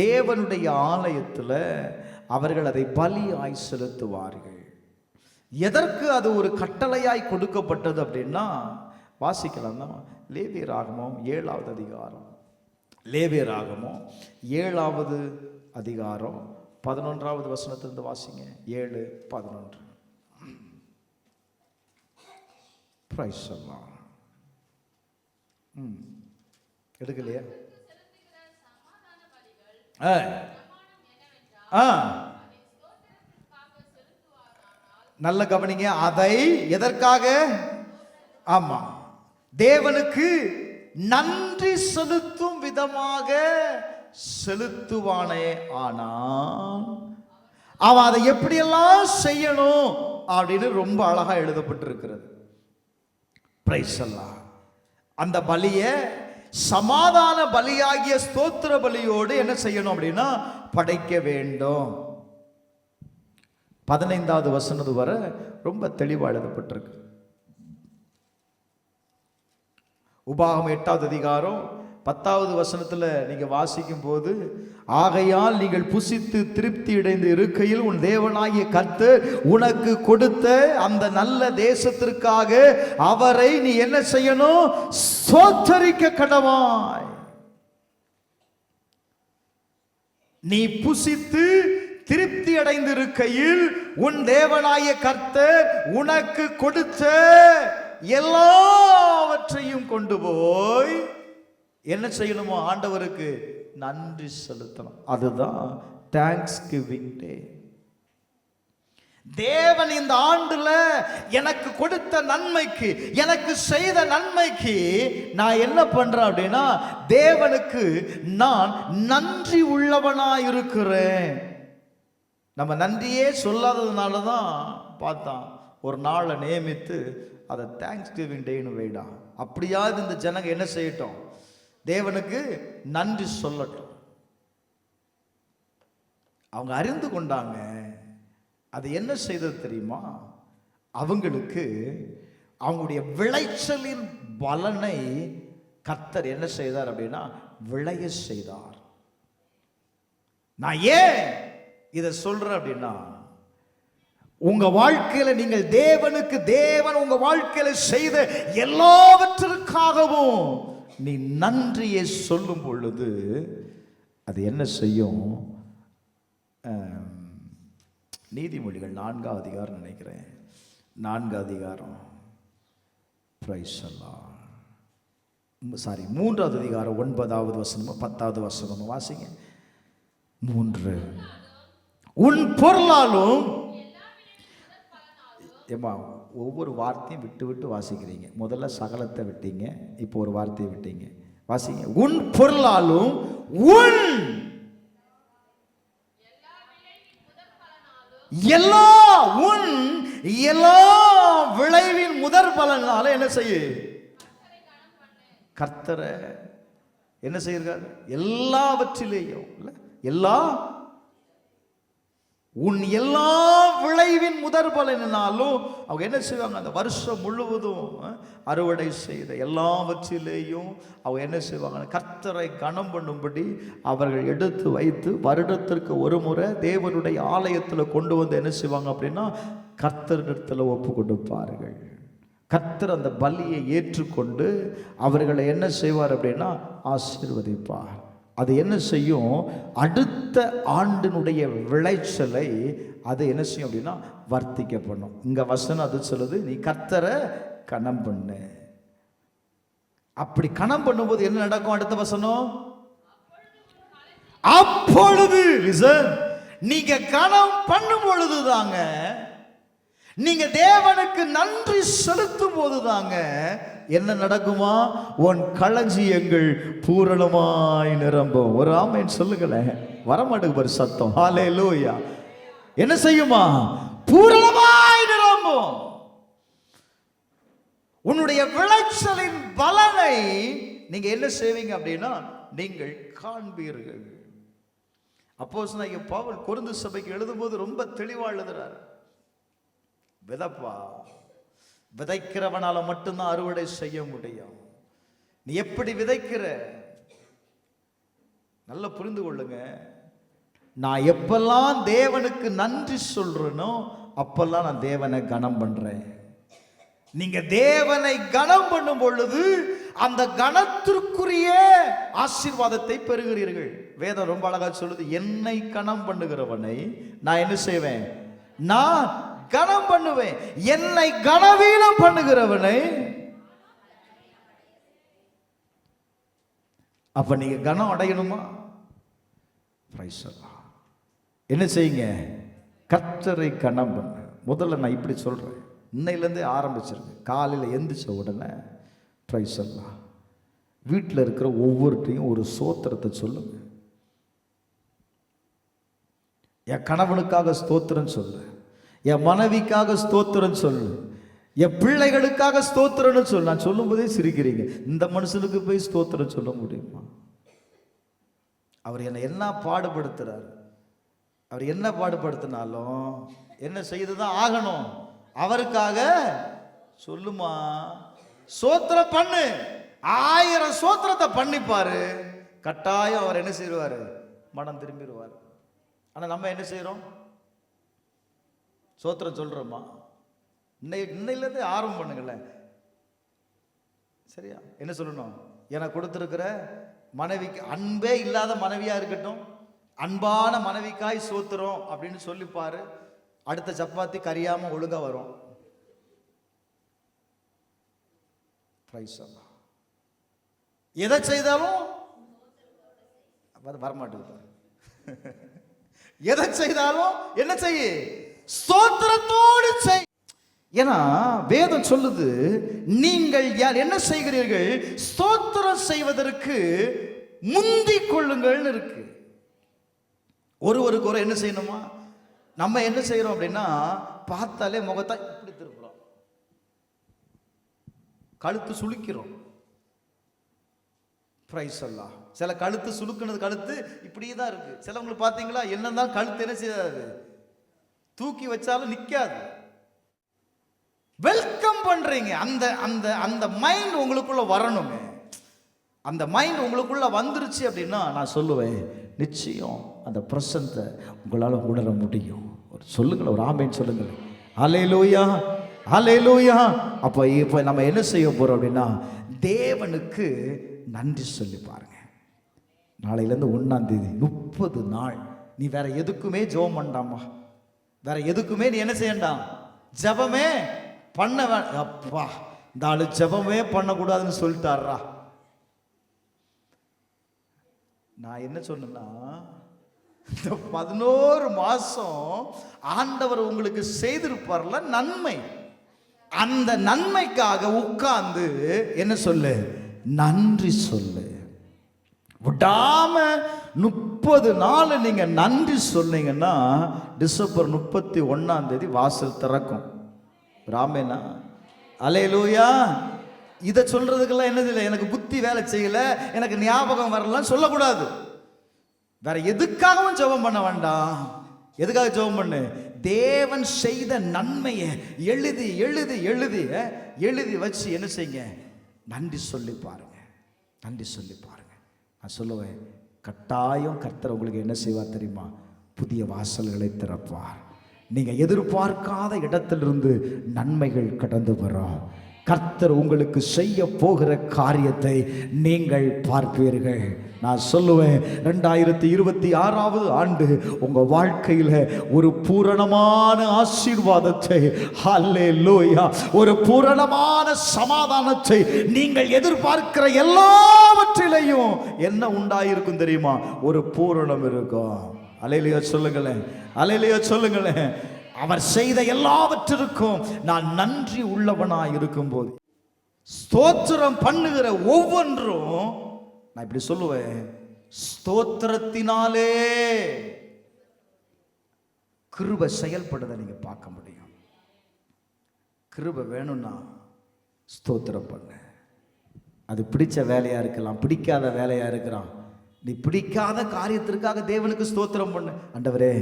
[SPEAKER 1] தேவனுடைய ஆலயத்தில் அவர்கள் அதை பலியாய் செலுத்துவார்கள். எதற்கு அது ஒரு கட்டளையாய் கொடுக்கப்பட்டது அப்படின்னா, வாசிக்கலாம் தான். லேவியராகமம் 7வது அதிகாரம், லேவியராகமம் 7வது அதிகாரம் 11வது வசனத்திலிருந்து வாசிங்க. 7:11. பிரைஸ் எல்லாம் எடுக்கலையா? நல்ல கவனிங்க. அதை எதற்காக? ஆமா, தேவனுக்கு நன்றி செலுத்தும் விதமாக செலுத்துவானே. ஆனால் அவன் அதை எப்படியெல்லாம் செய்யணும் அப்படின்னு ரொம்ப அழகா எழுதப்பட்டிருக்கிறது. பிரைஸ் எல்லாம். அந்த பலியை சமாதான பலியாகிய ஸ்தோத்திர பலியோடு என்ன செய்யணும் அப்படின்னா படைக்க வேண்டும். 15வது வசனது வரை ரொம்ப தெளிவாக எழுதப்பட்டிருக்கு. உபாகமம் 8வது அதிகாரம் 10வது வசனத்துல நீங்க வாசிக்கும் போது, ஆகையால் நீங்கள் புசித்து திருப்தி அடைந்து இருக்கையில் உன் தேவனாகிய கர்த்தர் உனக்கு கொடுத்த அந்த நல்ல தேசத்திற்காக அவரை நீ என்ன செய்யணும்? ஸ்தோத்தரிக்க கடவாய். நீ புசித்து திருப்தி அடைந்து இருக்கையில் உன் தேவனாகிய கர்த்தர் உனக்கு கொடுத்த எல்லாவற்றையும் கொண்டு போய் என்ன செய்யணுமோ? ஆண்டவருக்கு நன்றி செலுத்தணும். அதுதான் தேங்க்ஸ் கிவிங் டே. தேவன் இந்த ஆண்டுல எனக்கு கொடுத்த நன்மைக்கு, எனக்கு செய்த நன்மைக்கு நான் என்ன பண்றேன் அப்படின்னா, தேவனுக்கு நான் நன்றி உள்ளவனா இருக்கிறேன். நம்ம நன்றியே சொல்லாததுனால தான் பார்த்தான் ஒரு நாளை நியமித்து அதை தேங்க்ஸ் கிவிங் டேன்னு வைடா. அப்படியாவது இந்த ஜனங்க என்ன செய்யட்டும், தேவனுக்கு நன்றி சொல்லட்டும். அவங்க அறிந்து கொண்டாங்க. அது என்ன செய்தது தெரியுமா? அவங்களுக்கு அவங்களுடைய விளைச்சலின் பலனை கர்த்தர் என்ன செய்தார் அப்படின்னா விளைய செய்தார். நான் ஏன் இதை சொல்றேன் அப்படின்னா, உங்க வாழ்க்கையில நீங்கள் தேவனுக்கு, தேவன் உங்க வாழ்க்கையில செய்த எல்லாவற்றிற்காகவும் நீ நன்றியை சொல்லும் பொழுது அது என்ன செய்யும்? நீதிமொழிகள் 4ஆம் அதிகாரம் நினைக்கிறேன், 4ஆம் அதிகாரம், பிரைஸ் அல்லாஹ், 3ஆவது அதிகாரம் 9வது வசனம் 10வது வசனம் வாசிங்க. 3 உன் பொருளாலும், ஏமா ஒவ்வொரு வார்த்தையும் விட்டு விட்டு வாசிக்கிறீங்க. முதல்ல சகலத்தை விட்டீங்க, இப்போ ஒரு வார்த்தையை விட்டீங்க. வாசிங்க. உன் பொருளாலும் உன் எல்லா விளைவின் முதற் பலனால என்ன செய்ய? கர்த்தரை என்ன செய்கிறார்? எல்லாவற்றிலேயும் உன் எல்லா விளைவின் முதற் பலனாலும் அவங்க என்ன செய்வாங்க? அந்த வருஷம் முழுவதும் அறுவடை செய்த எல்லாவற்றிலேயும் அவங்க என்ன செய்வாங்க? கர்த்தரை கனம் பண்ணும்படி அவர்கள் எடுத்து வைத்து வருடத்திற்கு ஒரு முறை தேவனுடைய ஆலயத்தில் கொண்டு வந்து என்ன செய்வாங்க அப்படின்னா கர்த்தரிடத்தில் ஒப்பு கொடுப்பார்கள். கர்த்தர் அந்த பலியை ஏற்றுக்கொண்டு அவர்களை என்ன செய்வார் அப்படின்னா ஆசீர்வதிப்பார். அது என்ன செய்யும்? அடுத்த ஆண்டினுடைய விளைச்சலை அது என்ன செய்யும் அப்படின்னா வர்த்திக்க பண்ணும். இங்க வசனம் அது சொல்லுது, நீ கர்த்தரை கனம் பண்ணு. அப்படி கனம் பண்ணும்போது என்ன நடக்கும்? அடுத்த வசனம், அப்பொழுது நீங்க கனம் பண்ணும் பொழுது தாங்க, நீங்க தேவனுக்கு நன்றி செலுத்தும் போது தாங்க என்ன நடக்குமா? உன் களஞ்சியங்கள் பூரணமாய் நிரம்பும். ஒரு ஆமென் சொல்லுங்களேன். வரமாட்டுக்கு பாரு சத்தம். ஹல்லேலூயா. என்ன செய்யுமா? பூரணமாய் நிரம்பும். உன்னுடைய விளைச்சலின் பலனை நீங்க என்ன செய்வீங்க அப்படின்னா நீங்கள் காண்பீர்கள். அப்போஸ்தலனாகிய பவுல் கொரிந்து சபைக்கு எழுதும்போது ரொம்ப தெளிவா எழுதுறார். விதப்பா, விதைக்கிறவனால மட்டும்தான் அறுவடை செய்ய முடியும். நீ எப்படி விதைக்கிற? நல்லா புரிந்து கொள்ளுங்க. நான் எப்பெல்லாம் தேவனுக்கு நன்றி சொல்றேனோ அப்பெல்லாம் நான் தேவனை கனம் பண்றேன். நீங்க தேவனை கனம் பண்ணும் பொழுது அந்த கனத்திற்குரிய ஆசீர்வாதத்தை பெறுகிறீர்கள். வேதம் ரொம்ப அழகா சொல்லுது, என்னை கனம் பண்ணுகிறவனை நான் என்ன செய்வேன்? நான் கனம் பண்ணுவேன். என்னை கனவீனம் பண்ணுகிறவனை. அப்ப நீங்க கனம் அடையணுமா? என்ன செய்யுங்க? கர்த்தரை கனம் பண்ணு. முதல்ல நான் இப்படி சொல்றேன், இன்னையிலேருந்தே ஆரம்பிச்சிருங்க. காலையில் எந்திரிச்ச உடனே பிரைஸ் எல்லாம் வீட்டில் இருக்கிற ஒவ்வொருத்தையும் ஒரு ஸ்தோத்திரத்தை சொல்லுங்க. என் கணவனுக்காக ஸ்தோத்திரம் சொல்லு, என் மனைவிக்காக ஸ்தோத்திரம் சொல்லு, என் பிள்ளைகளுக்காக ஸ்தோத்திரம்னு சொல்லு. நான் சொல்லும் போதே சிரிக்கிறீங்க. இந்த மனுஷனுக்கு போய் ஸ்தோத்திரம் சொல்ல முடியுமா? அவர் என்னை என்ன பாடுபடுத்துறார்? அவர் என்ன பாடுபடுத்தினாலும் என்ன செய்துதான் ஆகணும். அவருக்காக சொல்லுமா, சோத்திரம் பண்ணு. 1000 சோத்திரத்தை பண்ணிப்பாரு, கட்டாயம் அவர் என்ன செய்வாரு? மனம் திரும்பிடுவார். ஆனா நம்ம என்ன செய்யறோம்? சோத்திரம் சொல்றோமா? இன்னையிலேருந்து ஆரம்பம் பண்ணுங்களேன். சரியா? என்ன சொல்லணும்? எனக்கு கொடுத்துருக்கிற மனைவிக்கு, அன்பே இல்லாத மனைவியா இருக்கட்டும், அன்பான மனைவிக்காய் சோத்துறோம் அப்படின்னு சொல்லிப்பாரு. அடுத்த சப்பாத்தி கரியாம ஒழுங்கா வரும். எதை செய்தாலும் வரமாட்டேங்குது. எதை செய்தாலும் என்ன செய்ய? ஸ்தோத்திரத்தோடு செய். ஏன்னா வேதம் சொல்லுது, நீங்கள் யார் என்ன செய்கிறீர்கள், ஸ்தோத்திரம் செய்வதற்கு முந்திக் கொள்ளுங்கள்னு இருக்கு. ஒருவருக்கு ஒரு என்ன செய்யணுமா, நம்ம என்ன செய்யறோம் அப்படின்னா, பார்த்தாலே முகத்தை இப்படி திருப்புறோம், கழுத்து சுளுக்கிறோம். பிரைஸ் அல்லாஹ். சில கழுத்து சுளுக்குனது, கழுத்து இப்படியே தான் இருக்கு. சிலவங்களுக்கு பார்த்தீங்களா, என்னதான் கழுத்து என்ன செய்யாது, தூக்கி வச்சாலும் நிற்காது. வெல்கம் பண்றீங்க. அந்த அந்த அந்த மைண்ட் உங்களுக்குள்ள வரணுங்க. அந்த மைண்ட் உங்களுக்குள்ள வந்துருச்சு அப்படின்னா, நான் சொல்லுவேன், நிச்சயம் அந்த பிரசன்னை உங்களால் உணர முடியும். ஒரு சொல்லுங்கள், ஒரு ஆமேன் சொல்லுங்கள். ஹல்லேலூயா, ஹல்லேலூயா. அப்போ இப்போ நம்ம என்ன செய்ய போறோம் அப்படின்னா, தேவனுக்கு நன்றி சொல்லி பாருங்க. நாளையிலேருந்து 1ஆம் தேதி 30 நாள் நீ வேற எதுக்குமே ஜெபம் பண்ணாமா, வேற எதுக்குமே நீ என்ன செய்யண்டாம், ஜெபமே பண்ண அப்பா, இந்த ஆளு ஜெபமே பண்ணக்கூடாதுன்னு சொல்லிட்டாரா. நான் என்ன சொன்னேன்னா, இந்த 11 மாசம் ஆண்டவர் உங்களுக்கு செய்திருப்பார்ல நன்மை, அந்த நன்மைக்காக உட்கார்ந்து என்ன சொல்லு, நன்றி சொல்லு. விடாம 30 நாள் நீங்க நன்றி சொன்னீங்கன்னா, டிசம்பர் 31ஆம் தேதி வாசல் திறக்கும். ராமேனா, அல்லேலூயா. இதை சொல்றதுக்கெல்லாம் என்னது இல்லை, எனக்கு புத்தி வேலை செய்யல, எனக்கு ஞாபகம் வரலாம் சொல்லக்கூடாது. வேற எதுக்காகவும் ஜெபம் பண்ண வேண்டாம். எதுக்காக ஜெபம் பண்ணு, தேவன் செய்த நன்மையை எழுதி எழுதி எழுதி எழுதி வச்சு என்ன செய்யுங்க, நன்றி சொல்லி பாருங்க, நன்றி சொல்லி பாருங்க. நான் சொல்லுவேன், கட்டாயம் கர்த்தர் உங்களுக்கு என்ன செய்வார் தெரியுமா, புதிய வாசல்களை திறப்பார். நீங்க எதிர்பார்க்காத இடத்திலிருந்து நன்மைகள் கடந்து வரும். கர்த்தர் உங்களுக்கு செய்ய போகிற காரியத்தை நீங்கள் பார்ப்பீர்கள். நான் சொல்லுவேன், 2026ஆவது ஆண்டு உங்க வாழ்க்கையில ஒரு பூரணமான ஆசீர்வாதத்தை, ஹல்லேலூயா, ஒரு பூரணமான சமாதானத்தை நீங்கள் எதிர்பார்க்கிற எல்லாவற்றிலையும் என்ன உண்டாயிருக்கும் தெரியுமா, ஒரு பூரணம் இருக்கும். அல்லேலூயா சொல்லுங்களேன், அல்லேலூயா சொல்லுங்களேன். அவர் செய்த எல்லாவற்றிற்கும் நான் நன்றி உள்ளவனாய் இருக்கும்போது, ஸ்தோத்திரம் பண்ணுகிற ஒவ்வொன்றும், நான் இப்படி சொல்லுவேன், ஸ்தோத்திரத்தினாலே கிருபை செயல்படுறதை நீங்க பார்க்க முடியும். கிருபை வேணும்னா ஸ்தோத்திரம் பண்ணு. அது பிடிச்ச வேலையா இருக்கலாம், பிடிக்காத வேலையா இருக்கலாம். நீ பிடிக்காத காரியத்திற்காக தேவனுக்கு ஸ்தோத்திரம் பண்ணு. ஆண்டவரே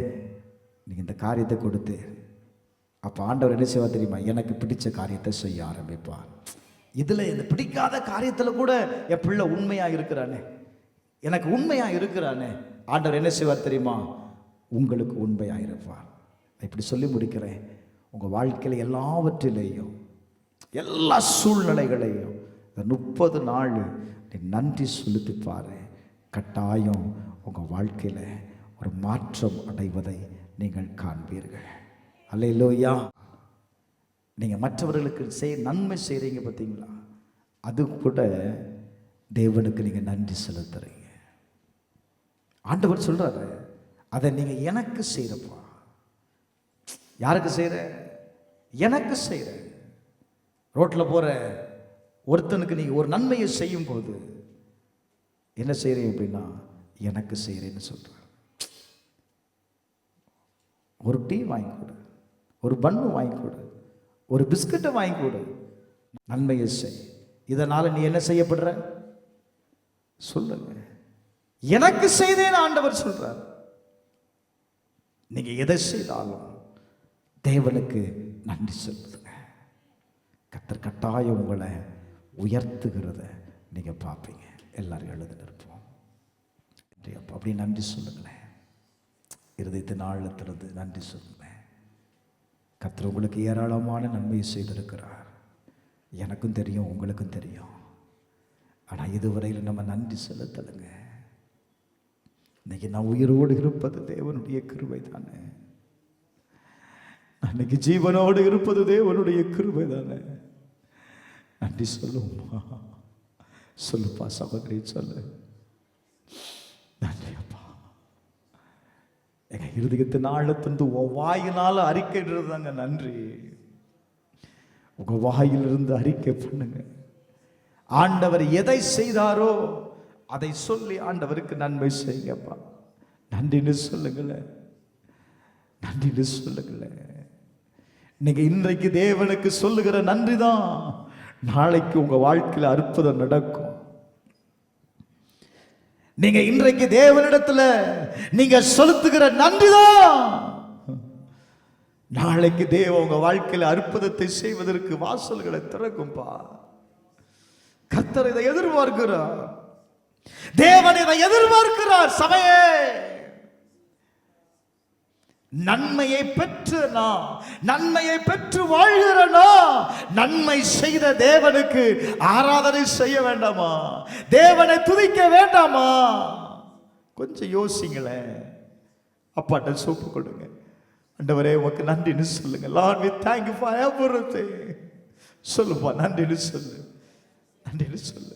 [SPEAKER 1] நீங்க இந்த காரியத்தை கொடுத்து, அப்ப ஆண்டவர் என்ன செய்வா தெரியுமா, எனக்கு பிடிச்ச காரியத்தை செய்ய ஆரம்பிப்பார். இதுல இந்த பிடிக்காத காரியத்துல கூட என் பிள்ளை உண்மையா இருக்கிறானே, எனக்கு உண்மையா இருக்கிறானே, ஆண்டவர் என்ன செய்வார் தெரியுமா, உங்களுக்கு உண்மையா இருப்பார். இப்படி சொல்லி முடிக்கிறேன். உங்க வாழ்க்கையில எல்லாவற்றிலேயும், எல்லா சூழ்நிலைகளையும் 30 நாள் நீ நன்றி செலுத்தி பாரு. கட்டாயம் உங்க வாழ்க்கையில ஒரு மாற்றம் அடைவதை நீங்கள் காண்பீர்கள். அல்லேலூயா. நீங்க மற்றவர்களுக்கு நன்மை செய்றீங்க பார்த்தீங்களா, அது கூட தேவனுக்கு நீங்க நன்றி செலுத்துறீங்க. ஆண்டவர் சொல்றாரு, அதை நீங்க எனக்கு செய்யறப்பா. யாருக்கு செய்யற, எனக்கு செய்யற. ரோட்ல போற ஒருத்தனுக்கு நீங்க ஒரு நன்மையை செய்யும் போது என்ன செய்றீங்க அப்படின்னா, எனக்கு செய்யறேன்னு சொல்ற. ஒரு டீ வாங்கி கொடு, ஒரு பன்னு வாங்கி கொடு, ஒரு பிஸ்கட்டை வாங்கி கொடு, நன்மையை செய். இதனால நீ என்ன செய்யப்படுற சொல்லுங்க, எனக்கு செய்தேன்னு ஆண்டவர் சொல்றார். நீங்க எதை செய்தாலும் தேவனுக்கு நன்றி சொல்லுங்க. கர்த்தர் கட்டாயம் உங்களை உயர்த்துகிறத நீங்க பார்ப்பீங்க. எல்லாரும் எழுதி நிற்போம். அப்படி நன்றி சொல்லுங்களேன். இருதயத்தின் ஆழத்திலிருந்து நன்றி சொல்லுங்களேன். கர்த்தர் உங்களுக்கு ஏராளமான நன்மையை செய்திருக்கிறார். எனக்கும் தெரியும், உங்களுக்கும் தெரியும். ஆனால் இதுவரையில் நம்ம நன்றி செலுத்தலுங்க. இன்னைக்கு நான் உயிரோடு இருப்பது தேவனுடைய கிருபை தானே. அன்னைக்கு ஜீவனோடு இருப்பது தேவனுடைய கிருபை தானே. நன்றி சொல்லுவோமா? சொல்லுப்பா சகோதரி, சொல்லு. நன்றி அப்பா. எங்க இருதயத்தின் ஆழத்திலிருந்து உன் வாயினால அறிக்கைடுறதாங்க நன்றி. உங்க வாயிலிருந்து அறிக்கை பண்ணுங்க. ஆண்டவர் எதை செய்தாரோ அதை சொல்லி ஆண்டவருக்கு நன்மை செய்யுங்கப்பா. நன்றின்னு சொல்லுங்களேன், நன்றின்னு சொல்லுங்களேன். நீங்க இன்றைக்கு தேவனுக்கு சொல்லுகிற நன்றி தான் நாளைக்கு உங்க வாழ்க்கையில் அற்புதம் நடக்கும். நீங்க இன்றைக்கு தேவனிடத்துல நீங்க செலுத்துகிற நன்றிதான் நாளைக்கு தேவ உங்க வாழ்க்கையில் அற்புதத்தை செய்வதற்கு வாசல்களை திறக்கும்பா. கர்த்தர் இதை எதிர்பார்க்கிறார், தேவன் இதை எதிர்பார்க்கிறார். சபையே, நன்மையை பெற்று நான் நன்மையை பெற்று வாழ்கிறனா, நன்மை செய்த தேவனுக்கு ஆராதனை செய்ய வேண்டாமா? தேவனை துதிக்க வேண்டாமா? கொஞ்சம் யோசிங்களேன். அப்பாட்ட சோப்பு கொடுங்க. ஆண்டவரே உமக்கு நன்றின்னு சொல்லுங்க. Lord, we thank you for everything. சொல்லுப்பா, நன்றின்னு சொல்லு, நன்றின்னு சொல்லு.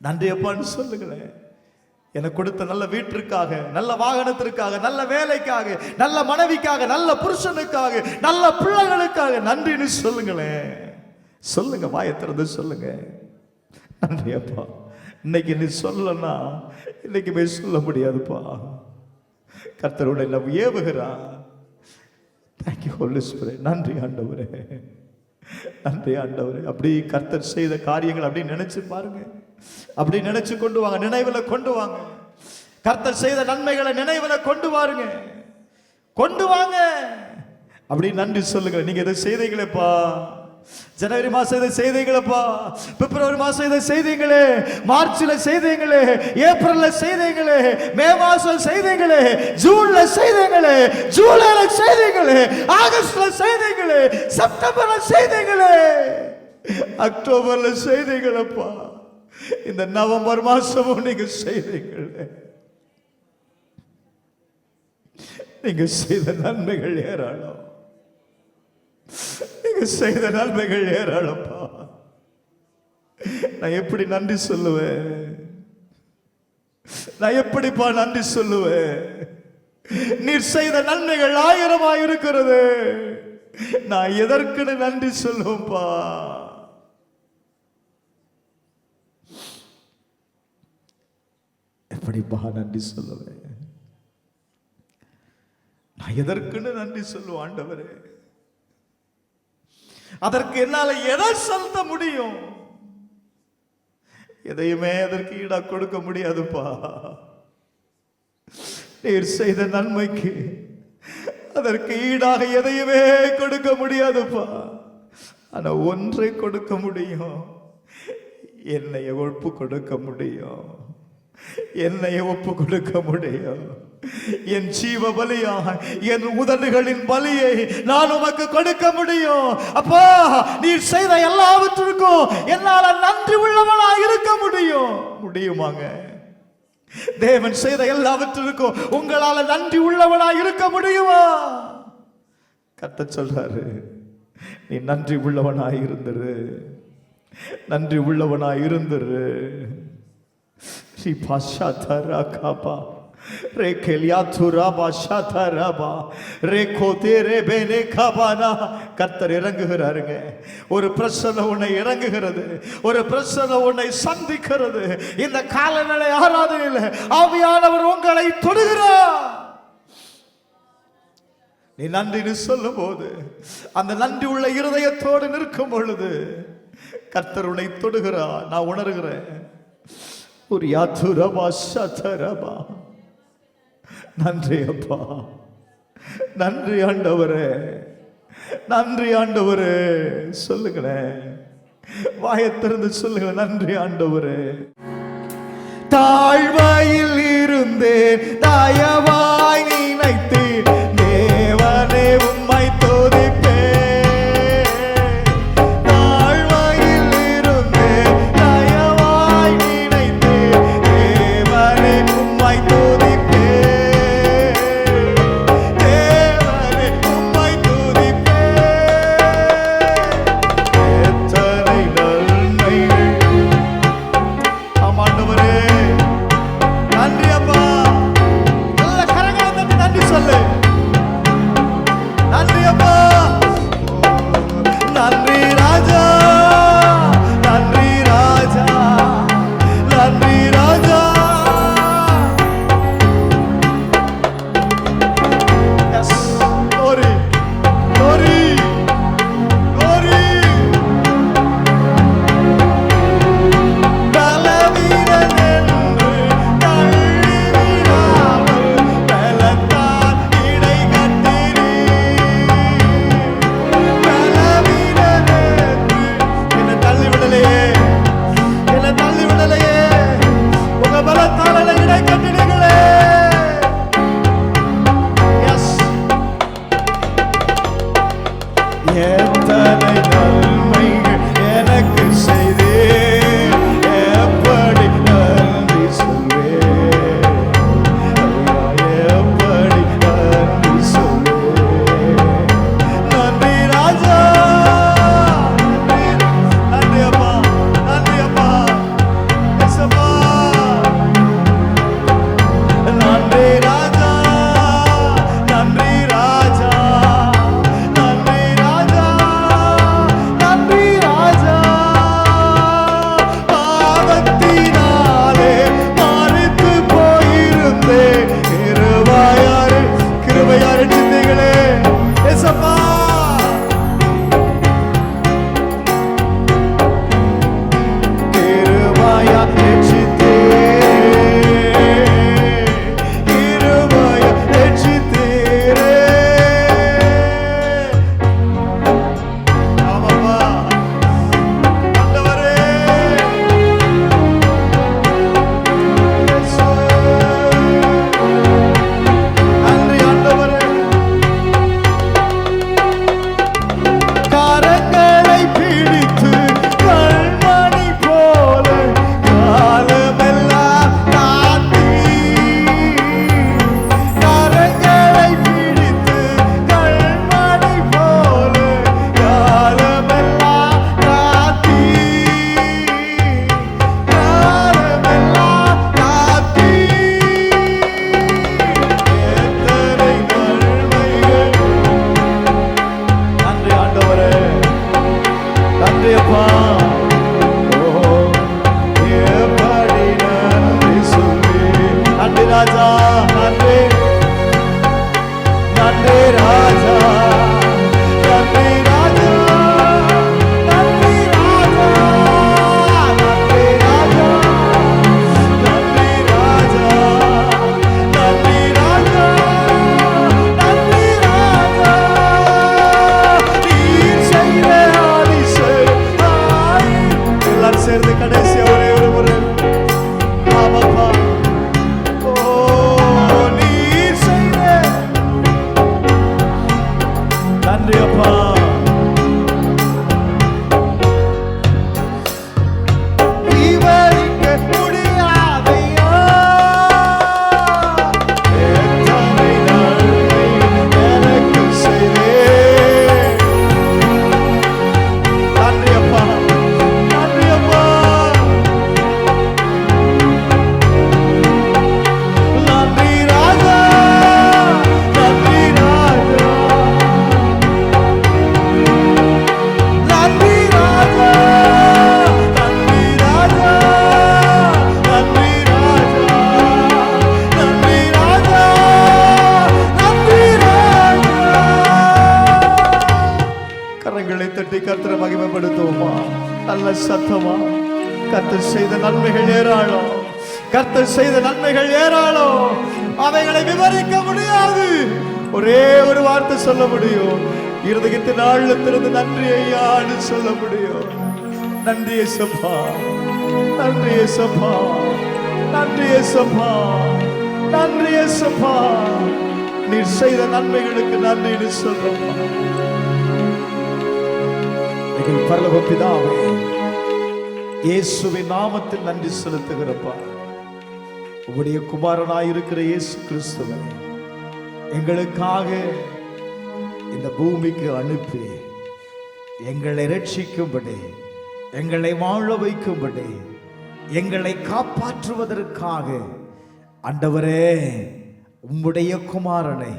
[SPEAKER 1] நன்றி அப்பான்னு சொல்லுங்களேன். எனக்கு கொடுத்த நல்ல வீட்டிற்காக, நல்ல வாகனத்திற்காக, நல்ல வேலைக்காக, நல்ல மனைவிக்காக, நல்ல புருஷனுக்காக, நல்ல பிள்ளைகளுக்காக நன்றின்னு சொல்லுங்களேன். சொல்லுங்க, வாயை திறந்து சொல்லுங்க. நன்றி அப்பா. இன்னைக்கு நீ சொல்லனா இன்னைக்குமே சொல்ல முடியாதுப்பா. கர்த்தருடைய நம்ம ஏவுகிறா. Thank you Holi spirit. நன்றி ஆண்டவரே, நன்றி ஆண்டவரே. அப்படி கர்த்தர் செய்த காரியங்கள் அப்படி நினைச்சு பாருங்க, அப்படி நினைச்சு கொண்டு வாங்க, நினைவுல கொண்டு வாங்க. கர்த்தர் செய்த நன்மைகளை நினைவுல கொண்டு வாருங்க, கொண்டு வாங்க. அப்படி நன்றி சொல்லுங்க. நீங்க இதை செய்தீங்களேப்பா, ஜனவரி மாசம் இதை செய்தீங்களேப்பா, பிப்ரவரி மாசம் இதை செய்தீங்களே, மார்ச்ல செய்தீங்களே, ஏப்ரல்ல செய்தீங்களே, மே மாசம் செய்தீங்களே, ஜூன்ல செய்தீங்களே, ஜூலைல செய்தீங்களே, ஆகஸ்ட்ல செய்தீங்களே, செப்டம்பர்ல செய்தீங்களே, அக்டோபர்ல செய்தீங்களப்பா. இந்த நவம்பர் மாசமும் நீங்க செய்தீங்களே. நீங்க செய்த நன்மைகள் ஏராளம், நீங்க செய்த நன்மைகள் ஏராளப்பா. நான் எப்படி நன்றி சொல்லுவேன்? நான் எப்படிப்பா நன்றி சொல்லுவேன்? நீர் செய்த நன்மைகள் 1000 இருக்கிறது. நான் எதற்குன்னு நன்றி சொல்லுவேன்ப்பா? எப்படிப்பா நன்றி சொல்லுவேன்? நான் எதற்குன்னு நன்றி சொல்லுவேன் ஆண்டவரே? அதற்கு என்னால எதை செலுத்த முடியும்? எதையுமே அதற்கு ஈடா கொடுக்க முடியாதுப்பா. நீர் செய்த நன்மைக்கு அதற்கு ஈடாக எதையுமே கொடுக்க முடியாதுப்பா. ஆனா ஒன்றை கொடுக்க முடியும், என்னைய ஒப்பு கொடுக்க முடியும், என்னைய ஒப்பு கொடுக்க முடியும். என் ஜீவ பலியாக என் உதடுகளின் பலியை நான் உமக்கு கொடுக்க முடியும். அப்பா, நீர் செய்த எல்லாவற்றிற்கும் என்னால நன்றி உள்ளவனாக இருக்க முடியும். முடியுமாங்க? தேவன் செய்த எல்லாவற்றிற்கும் உங்களால நன்றி உள்ளவனாக இருக்க முடியுமா? கர்த்தர் சொல்றாரு, நீ நன்றி உள்ளவனாய் இருந்துரு, நன்றி உள்ளவனாய் இருந்துரு. ஸ்ரீ பாஷா தரா காபா கர்த்தர் இறங்குகிறாருங்க. ஒரு பிரசன்ன உன்னை இறங்குகிறது, ஒரு பிரசன்ன உன்னை சந்திக்கிறது. இந்த காலநிலை ஆராதனையில் ஆவியானவர் உங்களை தொடுகிறார். நீ நன்றின்னு சொல்லும் போது, அந்த நன்றி உள்ள இருதயத்தோடு நிற்கும் பொழுது கர்த்தர் உன்னை தொடுகிறார். நான் உணர்கிறேன். ஒரு யாத்துரபா சதரபா. நன்றி அப்பா, நன்றி ஆண்டவரே, நன்றி ஆண்டவரே. சொல்லுங்களேன், வாயத்திறந்து சொல்லுங்களேன், நன்றி ஆண்டவரே. தாழ்வையில் இருந்தேன், தயவாய் நினைத்தேன், தேவனே உம்மை துதிப்பேன். தாழ்வையில் இருந்தேன், தயவாய் நினைத்தேன், தேவனே உம்மை துதிப்பேன். தேவனே உம்மை துதிப்பேன். எத்தனை நன்மைகள். ஆமாண்டவரே, கரத்தால் இடை கட்டினீங்களே. எத்தனை நன்மைகள் எனக்கு செய்தே, எப்படி நன்றி சொல்வேன், எப்படி நன்றி சொல்வேன். நன்றி ராஜா, நன்றி அப்பா, நன்றி அப்பா, ஏசப்பா. நன்றி ராஜா, நன்றி ராஜா, நன்றி ராஜா, நன்றி ராஜா. பாவத்தினாலே மரித்து போயிருந்தேன், கிருபையார் ரட்சித்தீங்களே ஏசப்பா. கிருபையார் ரட்சித்தே, கிருபையார் ரட்சித்தீரே. ஆமாப்பா ஆண்டவரே. நன்றி ஆண்டவரே. கரங்களை பிடித்து கண்மணி போல காலமெல்லாம் காத்தி, கரங்களை பிடித்து கண்மணி போல காலமெல்லாம் காத்தி, காலமெல்லாம் காத்தி. எத்தனை நன்மைகள். நன்றி ஆண்டவரே, நன்றி அப்பா. ஓ, எப்படி நன்றி சொல்லி. நன்றி ராஜா, நன்றி, நன்றி ராஜா, நன்றி ராஜா, நன்றி ராஜா, நன்றி ராஜா, நன்றி ராஜா, நன்றி ராஜா, நன்றி ராஜா. நீர் செய்த அதிசயமாய். எல்லாரும் சேர்ந்து கடைசியா ஒரே ஒரு முறை. ஆமாப்பா. ஓ, நீர் செய்த. நன்றி அப்பா. விவரிக்க முடியாதையா எத்தனை நன்மை எனக்கு செய்தே. நன்றி அப்பா, நன்றி அப்பா. நன்றி ராஜா, நன்றி ராஜா, நன்றி ராஜா, நன்றி ராஜா, நன்றி ராஜா, நன்றி ராஜா, நன்றி ராஜா. கரங்களை தட்டி கர்த்தரை மகிமைப்படுத்துவோமா? நல்ல சத்தமா. கர்த்தர் செய்த நன்மைகள் ஏராளம், கர்த்தர் செய்த நன்மைகள் ஏராளம். அவைகளை விவரிக்க முடியாது. ஒரே ஒரு வார்த்தை சொல்ல முடியும். இருதயத்தின் ஆழத்திலிருந்து நன்றி ஐயான்னு சொல்ல முடியும். நன்றி ஏசப்பா, நன்றி ஏசப்பா, நன்றி ஏசப்பா, நன்றி ஏசப்பா. நீர் செய்த நன்மைகளுக்கு நன்றின்னு சொல்றோம். எங்கள் பரலோக பிதாவே, இயேசுவின் நாமத்தில் நன்றி செலுத்துகிறப்பா. உம்முடைய குமாரனாயிருக்கிற இயேசு கிறிஸ்துவை எங்களுக்காக இந்த பூமிக்கு அனுப்பி எங்களை ரட்சிக்கும்படி, எங்களை வாழ வைக்கும்படி, எங்களை காப்பாற்றுவதற்காக ஆண்டவரே உம்முடைய குமாரனை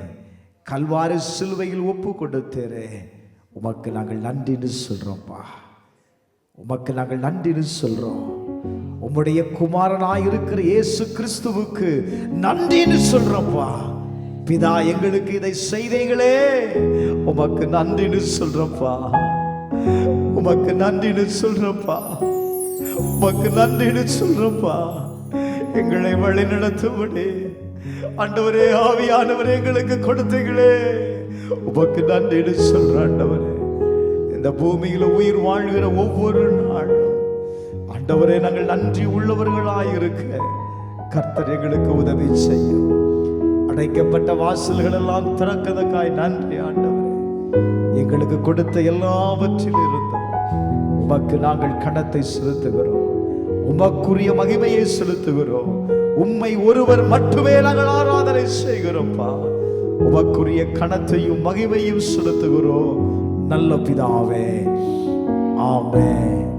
[SPEAKER 1] கல்வாரி சிலுவையில் ஒப்பு கொடுத்தீரே. உமக்கு நாங்கள் நன்றின்னு சொல்றோம்ப்பா. உமக்கு நாங்கள் நன்றின்னு சொல்றோம். உம்முடைய குமாரனாய் இருக்கிற இயேசு கிறிஸ்துவுக்கு நன்றின்னு சொல்றோம்ப்பா. பிதா எங்களுக்கு இதை செய்தீங்களே, உமக்கு நன்றின்னு சொல்றோம்ப்பா. உமக்கு நன்றின்னு சொல்றோம்ப்பா. உமக்கு நன்றின்னு சொல்றோம்ப்பா. எங்களை வழி நடத்தும்படி ஆண்டவரே, ஆவியானவரே எங்களுக்கு கொடுத்தீங்களே, உமக்கு நன்றின்னு சொல்ற ஆண்டவரே. இந்த பூமியில உயிர் வாழ்கிற ஒவ்வொரு நாளும் ஆண்டவரே நாங்கள் நன்றி உள்ளவர்களாயிருக்க கர்த்தர் எங்களுக்கு உதவி செய்யும். அடைக்கப்பட்ட வாசல்கள் எல்லாம் திறக்கதற்காய் நன்றி ஆண்டவரே. எங்களுக்கு கொடுத்த எல்லாவற்றில் இருந்தும் உமக்கு நாங்கள் கணத்தை செலுத்துகிறோம். உமக்குரிய மகிமையை செலுத்துகிறோம். உம்மை ஒருவர் மட்டுமே நாங்கள் ஆராதனை செய்கிறோம்ப்பா. உமக்குரிய கணத்தையும் மகிமையும் செலுத்துகிறோம் நல்ல பிதாவே. ஆமென்.